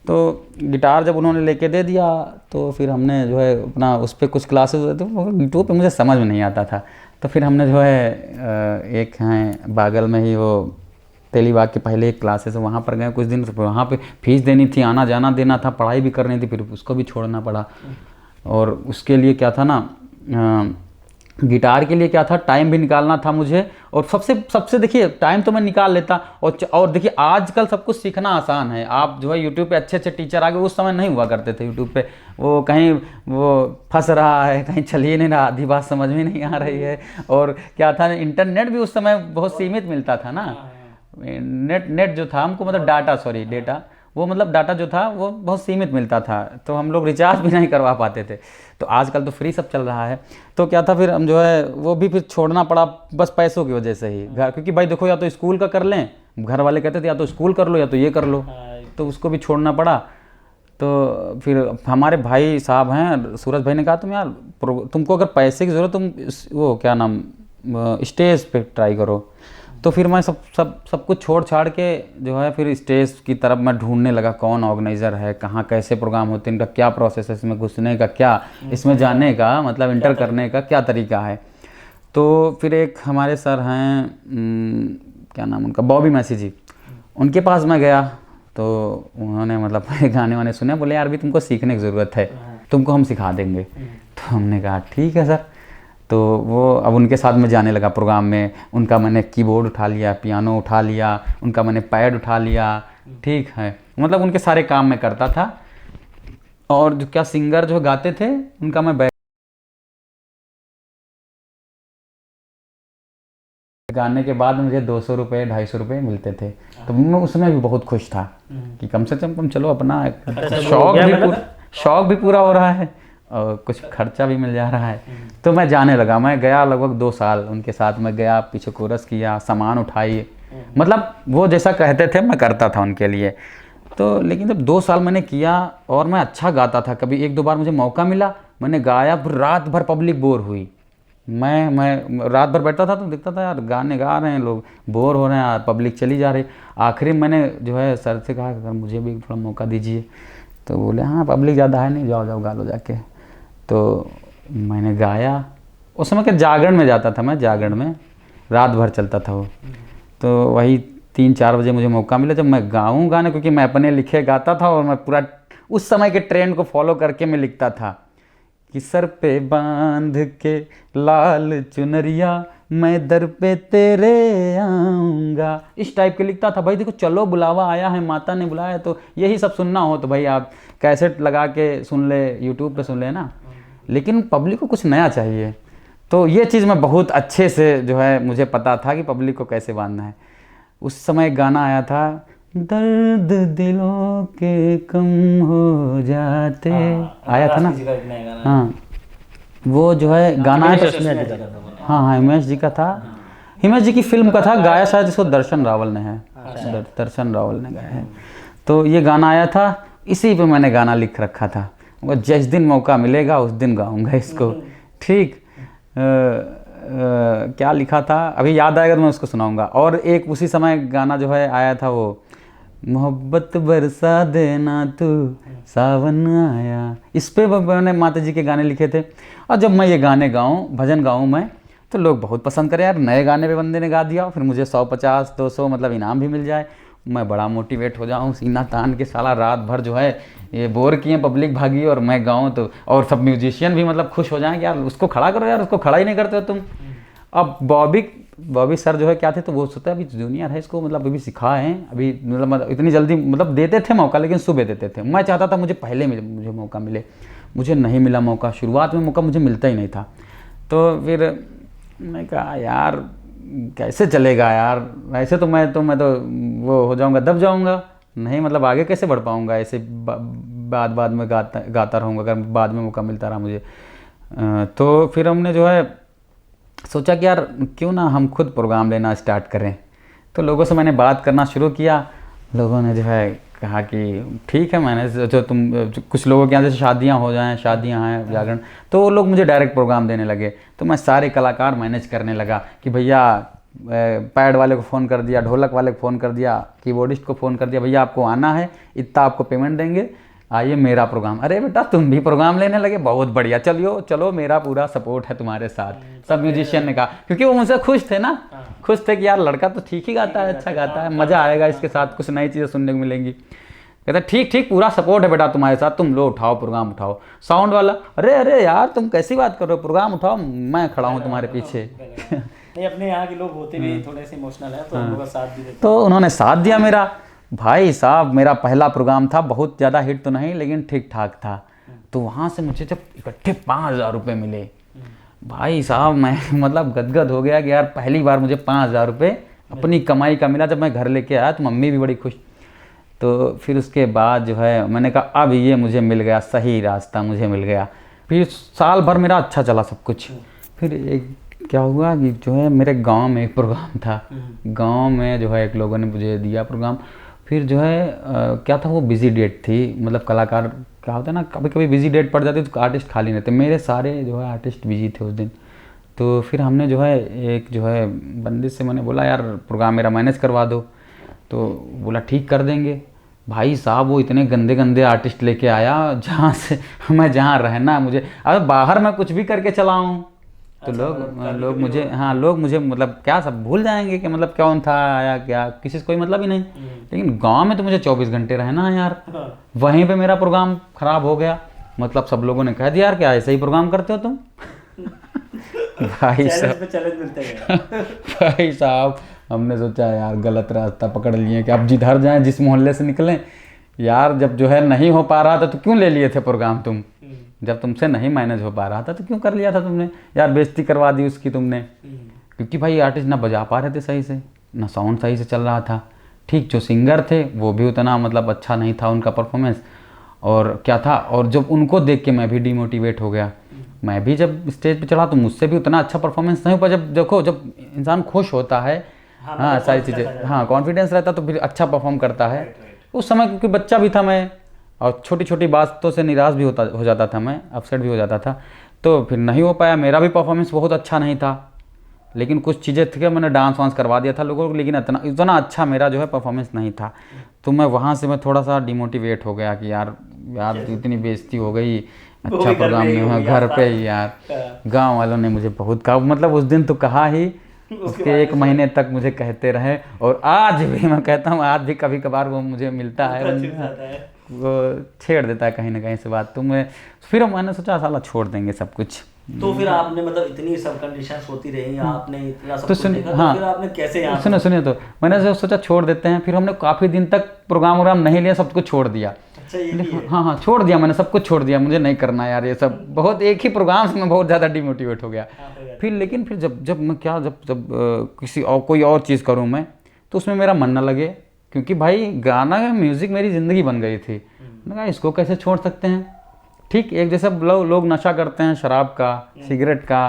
तो गिटार जब उन्होंने लेके दे दिया तो फिर हमने जो है अपना उस पर कुछ क्लासेस होते थे, यूट्यूब पे मुझे समझ में नहीं आता था। तो फिर हमने जो है एक हैं बागल में ही वो तेलीबाग के पहले एक क्लासेस है, वहाँ पर गए कुछ दिन। वहाँ पे फीस देनी थी, आना जाना देना था, पढ़ाई भी करनी थी, फिर उसको भी छोड़ना पड़ा। और उसके लिए क्या था ना, गिटार के लिए क्या था, टाइम भी निकालना था मुझे। और सबसे देखिए टाइम तो मैं निकाल लेता, और देखिए आजकल सब कुछ सीखना आसान है। आप जो है यूट्यूब पे अच्छे अच्छे टीचर आ गए, उस समय नहीं हुआ करते थे यूट्यूब पे। वो कहीं वो फंस रहा है, कहीं चल ही नहीं रहा, आधी बात समझ में नहीं आ रही है। और क्या था, इंटरनेट भी उस समय बहुत सीमित मिलता था ना, नेट जो था हमको, मतलब डेटा वो मतलब डाटा जो था वो बहुत सीमित मिलता था, तो हम लोग रिचार्ज भी नहीं करवा पाते थे। तो आजकल तो फ्री सब चल रहा है। तो क्या था, फिर हम जो है वो भी फिर छोड़ना पड़ा, बस पैसों की वजह से ही। घर, क्योंकि भाई देखो, या तो स्कूल का कर लें, घर वाले कहते थे या तो स्कूल कर लो या तो ये कर लो, तो उसको भी छोड़ना पड़ा। तो फिर हमारे भाई साहब हैं, सूरज भाई ने कहा तुमको अगर पैसे की ज़रूरत, तुम वो क्या नाम स्टेज पे ट्राई करो। तो फिर मैं सब कुछ छोड़ छाड़ के जो है फिर स्टेज की तरफ मैं ढूंढने लगा, कौन ऑर्गेनाइज़र है, कहाँ कैसे प्रोग्राम होते हैं, इनका क्या प्रोसेस है, इसमें घुसने का क्या, इसमें जाने का मतलब इंटर करने का क्या तरीका है। तो फिर एक हमारे सर हैं, क्या नाम उनका, बॉबी मैसी जी, उनके पास मैं गया। तो उन्होंने मतलब गाने वाने सुने, बोले यार भी तुमको सीखने की ज़रूरत है, तुमको हम सिखा देंगे। तो हमने कहा ठीक है सर। तो वो अब उनके साथ में जाने लगा प्रोग्राम में। उनका मैंने कीबोर्ड उठा लिया, पियानो उठा लिया, उनका मैंने पैड उठा लिया। ठीक है, मतलब उनके सारे काम मैं करता था। और जो क्या सिंगर जो गाते थे उनका मैं गाने के बाद मुझे 200 रुपये 250 रुपये मिलते थे। तो मैं उसमें भी बहुत खुश था कि कम से कम चलो अपना शौक भी शौक भी पूरा हो रहा है और कुछ खर्चा भी मिल जा रहा है। तो मैं जाने लगा, मैं गया लगभग 2 साल उनके साथ मैं गया, पीछे कोरस किया, सामान उठाई, मतलब वो जैसा कहते थे मैं करता था उनके लिए। तो लेकिन जब 2 साल मैंने किया और मैं अच्छा गाता था, कभी 1-2 बार मुझे मौका मिला, मैंने गाया, फिर रात भर पब्लिक बोर हुई। मैं रात भर बैठता था तो दिखता था यार गाने गा रहे हैं लोग, बोर हो रहे हैं, पब्लिक चली जा रही। आखिरी में मैंने जो है सर से कहा अगर मुझे भी थोड़ा मौका दीजिए, तो बोले हाँ पब्लिक ज़्यादा है नहीं, जाओ जाओ गा लो जाके। तो मैंने गाया, उस समय के जागरण में जाता था मैं, जागरण में रात भर चलता था वो। तो वही 3-4 बजे मुझे मौका मिला जब मैं गाऊँ गाने, क्योंकि मैं अपने लिखे गाता था और मैं पूरा उस समय के ट्रेंड को फॉलो करके मैं लिखता था कि सर पे बांध के लाल चुनरिया मैं दर पे तेरे आऊँगा, इस टाइप के लिखता था। भाई देखो चलो बुलावा आया है, माता ने बुलाया, तो यही सब सुनना हो तो भाई आप कैसेट लगा के सुन ले, यूट्यूब पे सुन ले ना, लेकिन पब्लिक को कुछ नया चाहिए। तो ये चीज़ मैं बहुत अच्छे से जो है मुझे पता था कि पब्लिक को कैसे बांधना है। उस समय गाना आया था, दर्द दिलों के कम हो जाते, आया था ना। हाँ वो जो है गाना आया था, हाँ हिमेश जी का था, हिमेश जी की फिल्म का था, गाया शायद इसको दर्शन रावल ने है, दर्शन रावल ने गाया है। तो ये गाना आया था, इसी पे मैंने गाना लिख रखा था, वो जिस दिन मौका मिलेगा उस दिन गाऊंगा इसको। ठीक क्या लिखा था अभी याद आएगा तो मैं उसको सुनाऊंगा। और एक उसी समय गाना जो है आया था वो, मोहब्बत बरसा देना तू सावन आया, इस पे मैंने माता जी के गाने लिखे थे। और जब मैं ये गाने गाऊँ, भजन गाऊँ मैं, तो लोग बहुत पसंद करें यार, नए गाने पे बंदे ने गा दिया, फिर मुझे 150-200 मतलब इनाम भी मिल जाए, मैं बड़ा मोटिवेट हो जाऊँ, सीना तान के साला रात भर जो है ये बोर किए पब्लिक भागी और मैं गाऊँ तो, और सब म्यूजिशियन भी मतलब खुश हो जाएं कि यार उसको खड़ा करो यार, उसको खड़ा ही नहीं करते हो तुम। अब बॉबी सर जो है क्या थे, तो वो सोचा अभी जूनियर है, इसको मतलब अभी सिखाएं, अभी मतलब इतनी जल्दी मतलब देते थे मौका, लेकिन सुबह देते थे। मैं चाहता था मुझे पहले मुझे मौका मिले, मुझे नहीं मिला मौका, शुरुआत में मौका मुझे मिलता ही नहीं था। तो फिर मैं कहा यार कैसे चलेगा यार, ऐसे तो मैं तो वो हो जाऊंगा, दब जाऊंगा, नहीं मतलब आगे कैसे बढ़ पाऊंगा, ऐसे बाद में गाता रहूँगा अगर बाद में मौका मिलता रहा मुझे। तो फिर हमने जो है सोचा कि यार क्यों ना हम खुद प्रोग्राम लेना स्टार्ट करें। तो लोगों से मैंने बात करना शुरू किया, लोगों ने जो है कहा कि ठीक है, मैंने जो तुम कुछ लोगों के यहाँ जैसे शादियाँ हो जाएं, शादियाँ हैं जागरण, तो वो लोग मुझे डायरेक्ट प्रोग्राम देने लगे। तो मैं सारे कलाकार मैनेज करने लगा कि भैया पैड वाले को फ़ोन कर दिया, ढोलक वाले को फ़ोन कर दिया, कीबोर्डिस्ट को फ़ोन कर दिया, भैया आपको आना है, इतना आपको पेमेंट देंगे, आइए मेरा प्रोग्राम। अरे बेटा तुम भी प्रोग्राम लेने लगे, बहुत बढ़िया, चलो मेरा पूरा सपोर्ट है तुम्हारे साथ। सब म्यूजिशियन ने कहा, क्योंकि वो मुझसे खुश थे ना, खुश थे कि यार लड़का तो ठीक ही गाता है, अच्छा गाता है, मज़ा आएगा इसके साथ, कुछ नई चीज़ें सुनने को मिलेंगी। कहता ठीक पूरा सपोर्ट है बेटा तुम्हारे साथ, तुम लो उठाओ प्रोग्राम उठाओ। साउंड वाला, अरे यार तुम कैसी बात कर रहे हो, प्रोग्राम उठाओ, मैं खड़ा हूँ तुम्हारे पीछे। नहीं अपने यहाँ के लोग होते भी थोड़े से इमोशनल है, तो उन लोगों का साथ भी देते। तो उन्होंने साथ दिया मेरा। भाई साहब मेरा पहला प्रोग्राम था, बहुत ज़्यादा हिट तो नहीं लेकिन ठीक ठाक था। तो वहाँ से मुझे जब इकट्ठे 5,000 रुपये मिले, भाई साहब मैं मतलब गदगद हो गया कि यार पहली बार मुझे 5,000 रुपये अपनी कमाई का मिला। जब मैं घर लेके आया तो मम्मी भी बड़ी खुश। तो फिर उसके बाद जो है मैंने कहा अब ये मुझे मिल गया, सही रास्ता मुझे मिल गया। फिर साल भर मेरा अच्छा चला सब कुछ। फिर एक क्या हुआ कि जो है मेरे गांव में एक प्रोग्राम था, गांव में जो है एक लोगों ने मुझे दिया प्रोग्राम। फिर जो है क्या था, वो बिज़ी डेट थी, मतलब कलाकार क्या होता है ना, कभी कभी बिज़ी डेट पड़ जाती है तो आर्टिस्ट खाली नहीं थे, मेरे सारे जो है आर्टिस्ट बिजी थे उस दिन। तो फिर हमने जो है एक जो है बंदे से मैंने बोला यार प्रोग्राम मेरा मैनेज करवा दो, तो बोला ठीक कर देंगे। भाई साहब वो इतने गंदे गंदे आर्टिस्ट लेके आया जहाँ से मैं जहाँ रहना मुझे, अब बाहर मैं कुछ भी करके चलाऊँ तो लोग मुझे लोग मुझे मतलब क्या सब भूल जाएंगे कि मतलब कौन था आया क्या, किसी से कोई मतलब ही नहीं। लेकिन गांव में तो मुझे 24 घंटे रहना है यार। वहीं पे मेरा प्रोग्राम खराब हो गया, मतलब सब लोगों ने कह दिया यार क्या ऐसे ही प्रोग्राम करते हो तुम। भाई साहब हमने सोचा यार गलत रास्ता पकड़ लिए कि अब जिधर जाएं जिस मोहल्ले से निकलें यार, जब जो है नहीं हो पा रहा था तो क्यों ले लिए थे प्रोग्राम तुम, जब तुमसे नहीं मैनेज हो पा रहा था तो क्यों कर लिया था तुमने यार, बेइज्जती करवा दी उसकी तुमने। क्योंकि भाई आर्टिस्ट ना बजा पा रहे थे सही से, ना साउंड सही से चल रहा था। ठीक जो सिंगर थे वो भी उतना मतलब अच्छा नहीं था उनका परफॉर्मेंस, और क्या था, और जब उनको देख के मैं भी डिमोटिवेट हो गया। मैं भी जब स्टेज पे चढ़ा तो मुझसे भी उतना अच्छा परफॉर्मेंस नहीं हो पाया। जब देखो, जब इंसान खुश होता है, हाँ सारी चीज़ें, हाँ कॉन्फिडेंस रहता तो फिर अच्छा परफॉर्म करता है। उस समय क्योंकि बच्चा भी था मैं, और छोटी छोटी बातों से निराश भी हो जाता था मैं, अपसेट भी हो जाता था, तो फिर नहीं हो पाया। मेरा भी परफॉर्मेंस बहुत अच्छा नहीं था, लेकिन कुछ चीज़ें थी कि मैंने डांस वांस करवा दिया था लोगों को, लेकिन इतना अच्छा मेरा जो है परफॉर्मेंस नहीं था। तो मैं वहाँ से मैं थोड़ा सा डिमोटिवेट हो गया कि यार इतनी बेइज्जती हो गई, अच्छा प्रोग्राम नहीं हुआ घर पे ही यार। गांव वालों ने मुझे बहुत कहा, मतलब उस दिन तो कहा ही, उसके 1 महीने तक मुझे कहते रहे, और आज भी मैं कहता हूँ, आज भी कभी कभार वो मुझे मिलता है, वो छेड़ देता है कहीं ना कहीं से बात। तो फिर मैंने सोचा साला छोड़ देंगे सब कुछ। तो फिर आपने मतलब इतनी सब कंडीशंस होती रही, आपने इतना सब तो कुछ देखा, हाँ, तो फिर आपने कैसे यहाँ सुनिए तो मैंने सोचा छोड़ देते हैं। फिर हमने काफ़ी दिन तक प्रोग्राम वोग्राम नहीं लिया, सब कुछ छोड़ दिया। अच्छा, ये भी है। हाँ छोड़ दिया मैंने, सब कुछ छोड़ दिया, मुझे नहीं करना यार ये सब। बहुत एक ही प्रोग्राम से मैं बहुत ज़्यादा डिमोटिवेट हो गया। फिर लेकिन फिर जब मैं क्या जब किसी और कोई और चीज़ करूँ मैं, तो उसमें मेरा मन न लगे, क्योंकि भाई गाना म्यूज़िक मेरी ज़िंदगी बन गई थी। मैंने कहा इसको कैसे छोड़ सकते हैं। ठीक, एक जैसे लोग नशा करते हैं शराब का, सिगरेट का,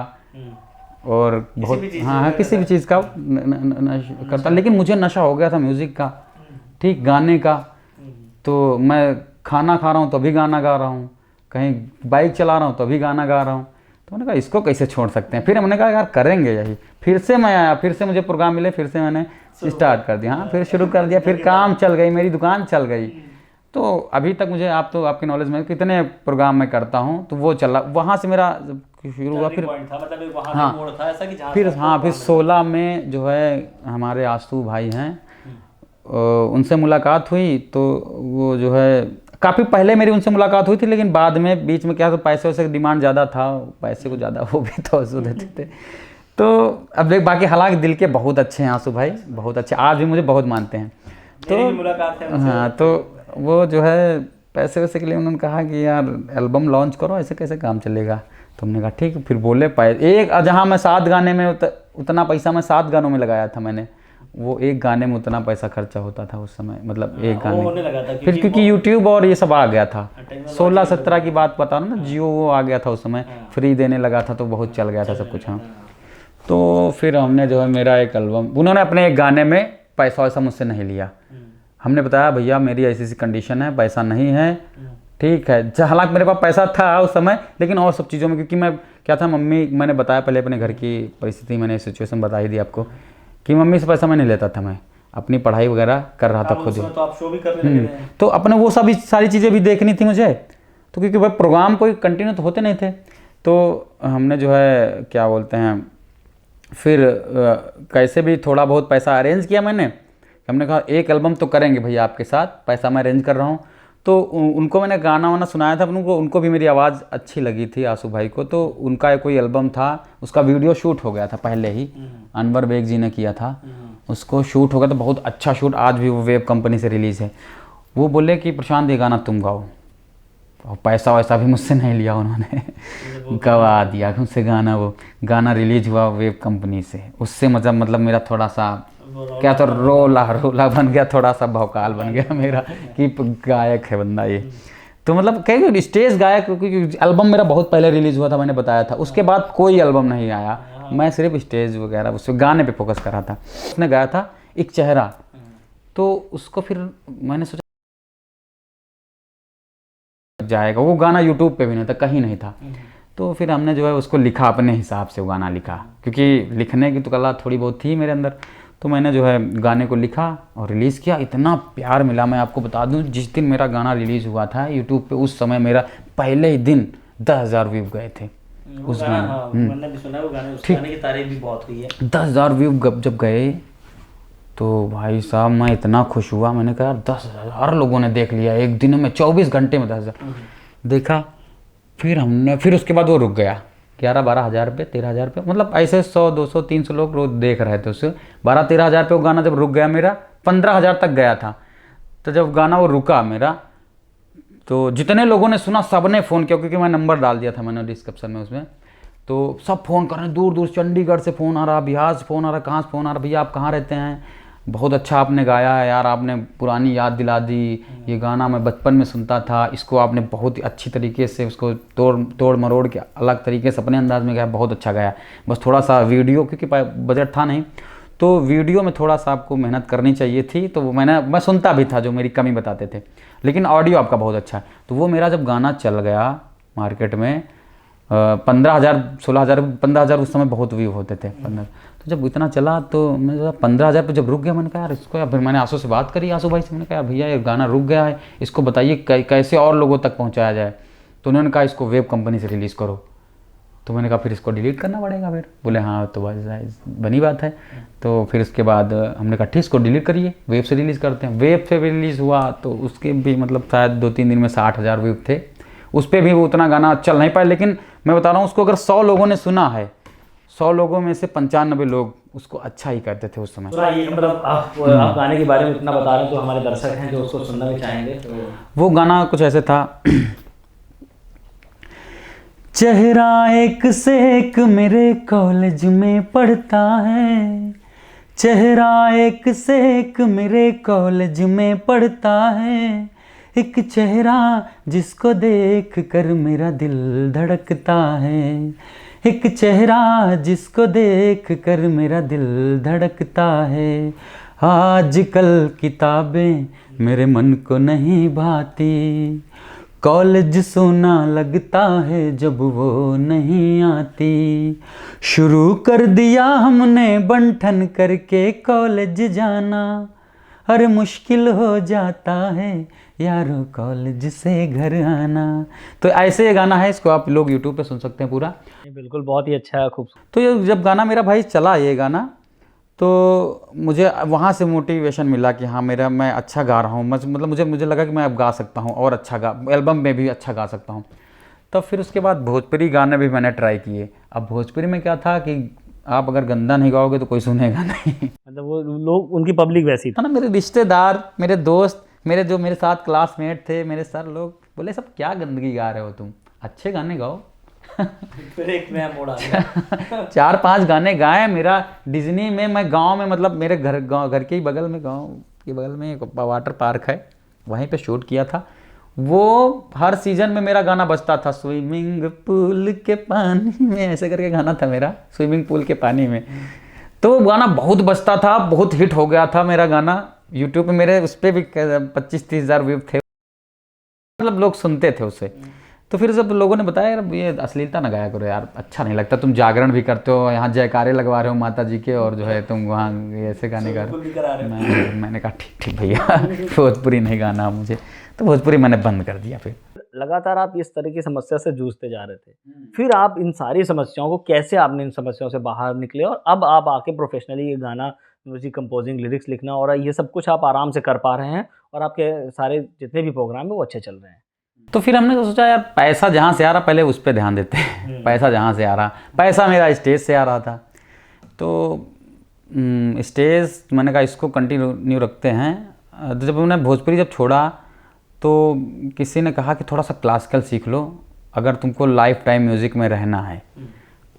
और बहुत हाँ किसी भी चीज़ का करता, लेकिन मुझे नशा हो गया था म्यूज़िक का, ठीक, गाने का। तो मैं खाना खा रहा हूँ तो भी गाना गा रहा हूँ, कहीं बाइक चला रहा हूँ तो भी गाना गा रहा हूँ। तो मैंने कहा इसको कैसे छोड़ सकते हैं। फिर मैंने कहा यार करेंगे यही। फिर से मैं आया, फिर से मुझे प्रोग्राम मिले, फिर से मैंने स्टार्ट कर दिया। हाँ फिर शुरू कर दिया, फिर काम चल गई, मेरी दुकान चल गई। तो अभी तक मुझे आपकी नॉलेज में कितने प्रोग्राम मैं करता हूँ, तो वो चला, वहाँ से मेरा शुरू हुआ। फिर फिर 16 में जो है हमारे आशु भाई हैं, उनसे मुलाकात हुई। तो वो जो है काफ़ी पहले मेरी उनसे मुलाकात हुई थी, लेकिन बाद में बीच में क्या, तो पैसे वैसे की डिमांड ज़्यादा था, पैसे को ज़्यादा वो भी तो देते थे। तो अब देख, बाकी हालांकि दिल के बहुत अच्छे हैं आशु भाई, बहुत अच्छे, आज भी मुझे बहुत मानते हैं। तो मुलाकात है हाँ, तो वो जो है पैसे वैसे के लिए उन्होंने कहा कि यार एल्बम लॉन्च करो, ऐसे कैसे काम चलेगा। तो हमने कहा ठीक। फिर बोले जहाँ मैं 7 गाने में उतना पैसा मैं 7 गानों में लगाया था मैंने, वो एक गाने में उतना पैसा खर्चा होता था उस समय, मतलब एक गाने होने लगा था, फिर क्योंकि यूट्यूब और ये सब आ गया था, 16-17 की बात बता रहा हूँ ना, जियो वो आ गया था उस समय, फ्री देने लगा था, तो बहुत चल गया था सब कुछ। हाँ, तो फिर हमने जो है मेरा एक एल्बम, उन्होंने अपने एक गाने में पैसा वैसा मुझसे नहीं लिया। हमने बताया भैया मेरी ऐसी ऐसी कंडीशन है, पैसा नहीं है, ठीक है। हालांकि मेरे पास पैसा था उस समय, लेकिन और सब चीज़ों में, क्योंकि मैं क्या था, मम्मी, मैंने बताया पहले अपने घर की परिस्थिति, मैंने सिचुएशन बता ही दी आपको, कि मम्मी से पैसा मैं नहीं लेता था, मैं अपनी पढ़ाई वगैरह कर रहा था खुद ही। तो आप शो भी करने लगे थे। तो अपने वो सारी चीज़ें भी देखनी थी मुझे, तो क्योंकि भाई प्रोग्राम कोई कंटिन्यू तो होते नहीं थे। तो हमने जो है क्या बोलते हैं, फिर कैसे भी थोड़ा बहुत पैसा अरेंज किया मैंने। हमने कहा एक एल्बम तो करेंगे भैया आपके साथ, पैसा मैं अरेंज कर रहा हूँ। तो उनको मैंने गाना वाना सुनाया था, उनको भी मेरी आवाज़ अच्छी लगी थी आशु भाई को। तो उनका कोई एल्बम था, उसका वीडियो शूट हो गया था पहले ही, अनवर बेग जी ने किया था, उसको शूट हो गया था, बहुत अच्छा शूट, आज भी वो वेब कंपनी से रिलीज़ है। वो बोले कि प्रशांत ये गाना तुम गाओ, और पैसा वैसा भी मुझसे नहीं लिया उन्होंने, गवा दिया मुझसे गाना। वो गाना रिलीज हुआ वेब कंपनी से, उससे मतलब मेरा थोड़ा सा क्या तो रोला बन गया, थोड़ा सा भौकाल बन गया मेरा कि गायक है बंदा ये। तो मतलब कहीं स्टेज गायक, क्योंकि एल्बम मेरा बहुत पहले रिलीज हुआ था, मैंने बताया था, उसके बाद कोई एल्बम नहीं आया, मैं सिर्फ स्टेज वगैरह उस गाने पे फोकस कर रहा था। उसने गाया था एक चेहरा, तो उसको फिर मैंने सोचा जाएगा, वो गाना यूट्यूब पे भी नहीं था, कहीं नहीं था। तो फिर हमने जो है उसको लिखा, अपने हिसाब से वो गाना लिखा, क्योंकि लिखने की तो कला थोड़ी बहुत थी मेरे अंदर। तो मैंने जो है गाने को लिखा और रिलीज़ किया। इतना प्यार मिला, मैं आपको बता दूं, जिस दिन मेरा गाना रिलीज़ हुआ था यूट्यूब पे, उस समय मेरा पहले ही दिन 10,000 व्यू गए थे उस गाने। मैंने भी सुना वो गाने, उस गाने की तारीफ भी बहुत हुई है। 10,000 व्यू जब गए तो भाई साहब मैं इतना खुश हुआ, मैंने कहा 10,000 लोगों ने देख लिया एक दिन में, 24 घंटे में 10,000 देखा। फिर उसके बाद वो रुक गया, 11-12 हज़ार रुपये, 13 हज़ार रुपये, मतलब ऐसे 100, 200, 300 लोग रोज देख रहे थे उसे। 12-13 हज़ार पे वो गाना जब रुक गया मेरा, 15 हज़ार तक गया था। तो जब गाना वो रुका मेरा, तो जितने लोगों ने सुना सब ने फ़ोन किया, क्योंकि मैं नंबर डाल दिया था मैंने डिस्क्रिप्शन में उसमें। तो सब फ़ोन कर रहे हैं, दूर दूर चंडीगढ़ से फ़ोन आ रहा, बिहार से फ़ोन आ रहा, कहाँ से फ़ोन आ रहा, भैया आप कहाँ रहते हैं, बहुत अच्छा आपने गाया है यार, आपने पुरानी याद दिला दी, ये गाना मैं बचपन में सुनता था, इसको आपने बहुत ही अच्छी तरीके से उसको तोड़ मरोड़ के अलग तरीके से अपने अंदाज में गाया, बहुत अच्छा गाया। बस थोड़ा सा वीडियो, क्योंकि बजट था नहीं, तो वीडियो में थोड़ा सा आपको मेहनत करनी चाहिए थी। तो वो मैं सुनता भी था, जो मेरी कमी बताते थे, लेकिन ऑडियो आपका बहुत अच्छा है। तो वो मेरा जब गाना चल गया मार्केट में 15,000 16,000 15,000 उस समय बहुत व्यू होते थे 15। तो जब इतना चला तो मैं 15,000 पे जब रुक गया, मैंने कहा यार इसको, या फिर मैंने आंसू से बात करी, आंसू भाई से, मैंने कहा यार भैया ये गाना रुक गया है, इसको बताइए कैसे और लोगों तक पहुँचाया जाए। तो उन्होंने कहा इसको वेब कंपनी से रिलीज़ करो। तो मैंने कहा फिर इसको डिलीट करना पड़ेगा। फिर बोले हाँ तो बस बनी बात है। तो फिर उसके बाद हमने कहा ठीक, इसको डिलीट करिए, वेब से रिलीज़ करते हैं। वेब से रिलीज़ हुआ तो उसके भी मतलब शायद 2-3 दिन में 60,000 व्यू थे। उस पर भी वो उतना गाना चल नहीं पाया, लेकिन मैं बता रहा हूँ उसको अगर 100 लोगों ने सुना है, 100 लोगों में से 95 लोग उसको अच्छा ही करते थे उस समय। पूरा ये मतलब आप गाने के बारे में इतना बता रहे हैं तो हमारे दर्शक हैं जो उसको सुनना भी चाहेंगे। तो वो गाना कुछ ऐसे था चेहरा एक से एक मेरे कॉलेज में पढ़ता है, चेहरा एक से एक मेरे कॉलेज में पढ़ता है, एक चेहरा जिसको देख कर मेरा दिल धड़कता है, एक चेहरा जिसको देख कर मेरा दिल धड़कता है। आजकल किताबें मेरे मन को नहीं भाती, कॉलेज सोना लगता है जब वो नहीं आती, शुरू कर दिया हमने बंठन करके कॉलेज जाना, अरे मुश्किल हो जाता है यारो कॉलेज से घर आना। तो ऐसे ये गाना है, इसको आप लोग यूट्यूब पे सुन सकते हैं पूरा। बिल्कुल बहुत ही अच्छा है, खूबसूरत। तो ये जब गाना मेरा भाई चला ये गाना, तो मुझे वहाँ से मोटिवेशन मिला कि हाँ मैं अच्छा गा रहा हूँ, मतलब मुझे लगा कि मैं अब गा सकता हूँ और अच्छा एल्बम में भी अच्छा गा सकता हूँ। तब फिर उसके बाद भोजपुरी गाने भी मैंने ट्राई किए। अब भोजपुरी में क्या था कि आप अगर गंदा नहीं गाओगे तो कोई सुनेगा नहीं। मतलब वो लोग, उनकी पब्लिक वैसी था ना, मेरे रिश्तेदार, मेरे दोस्त, मेरे मेरे साथ क्लासमेट थे, मेरे सर लोग बोले सब क्या गंदगी गा रहे हो तुम, अच्छे गाने गाओ। फिर एक नया मोड़ आ गया। 4-5 गाने गाए। मेरा डिज्नी में, मैं गांव में, मतलब मेरे घर के ही बगल में, गांव के बगल में एक वाटर पार्क है, वहीं पे शूट किया था। वो हर सीजन में मेरा गाना बजता था, स्विमिंग पूल के पानी में, ऐसे करके गाना था मेरा, स्विमिंग पूल के पानी में। तो वो गाना बहुत बजता था, बहुत हिट हो गया था मेरा गाना। यूट्यूब पे मेरे उस पर भी 25-30 हज़ार व्यू थे, मतलब लोग सुनते थे उसे। तो फिर जब लोगों ने बताया यार ये अश्लीलता ना गाया करो यार, अच्छा नहीं लगता, तुम जागरण भी करते हो, यहाँ जयकारे लगवा रहे हो माता जी के, और जो है तुम वहाँ ऐसे गाने गा रहे हो। मैंने कहा ठीक भैया, भोजपुरी नहीं गाना मुझे, तो भोजपुरी मैंने बंद कर दिया। फिर लगातार आप इस तरह की समस्या से जूझते जा रहे थे, फिर आप इन सारी समस्याओं को कैसे, आपने इन समस्याओं से बाहर निकले और अब आप आके प्रोफेशनली ये गाना, म्यूजिक कंपोजिंग, लिरिक्स लिखना और ये सब कुछ आप आराम से कर पा रहे हैं और आपके सारे जितने भी प्रोग्राम है वो अच्छे चल रहे हैं। तो फिर हमने सोचा यार पैसा जहाँ से आ रहा पहले उस पर ध्यान देते हैं। पैसा जहाँ से आ रहा, पैसा मेरा स्टेज से आ रहा था, तो स्टेज मैंने कहा इसको कंटिन्यू रखते हैं। जब मैंने भोजपुरी जब छोड़ा तो किसी ने कहा कि थोड़ा सा क्लासिकल सीख लो अगर तुमको लाइफ टाइम म्यूज़िक में रहना है।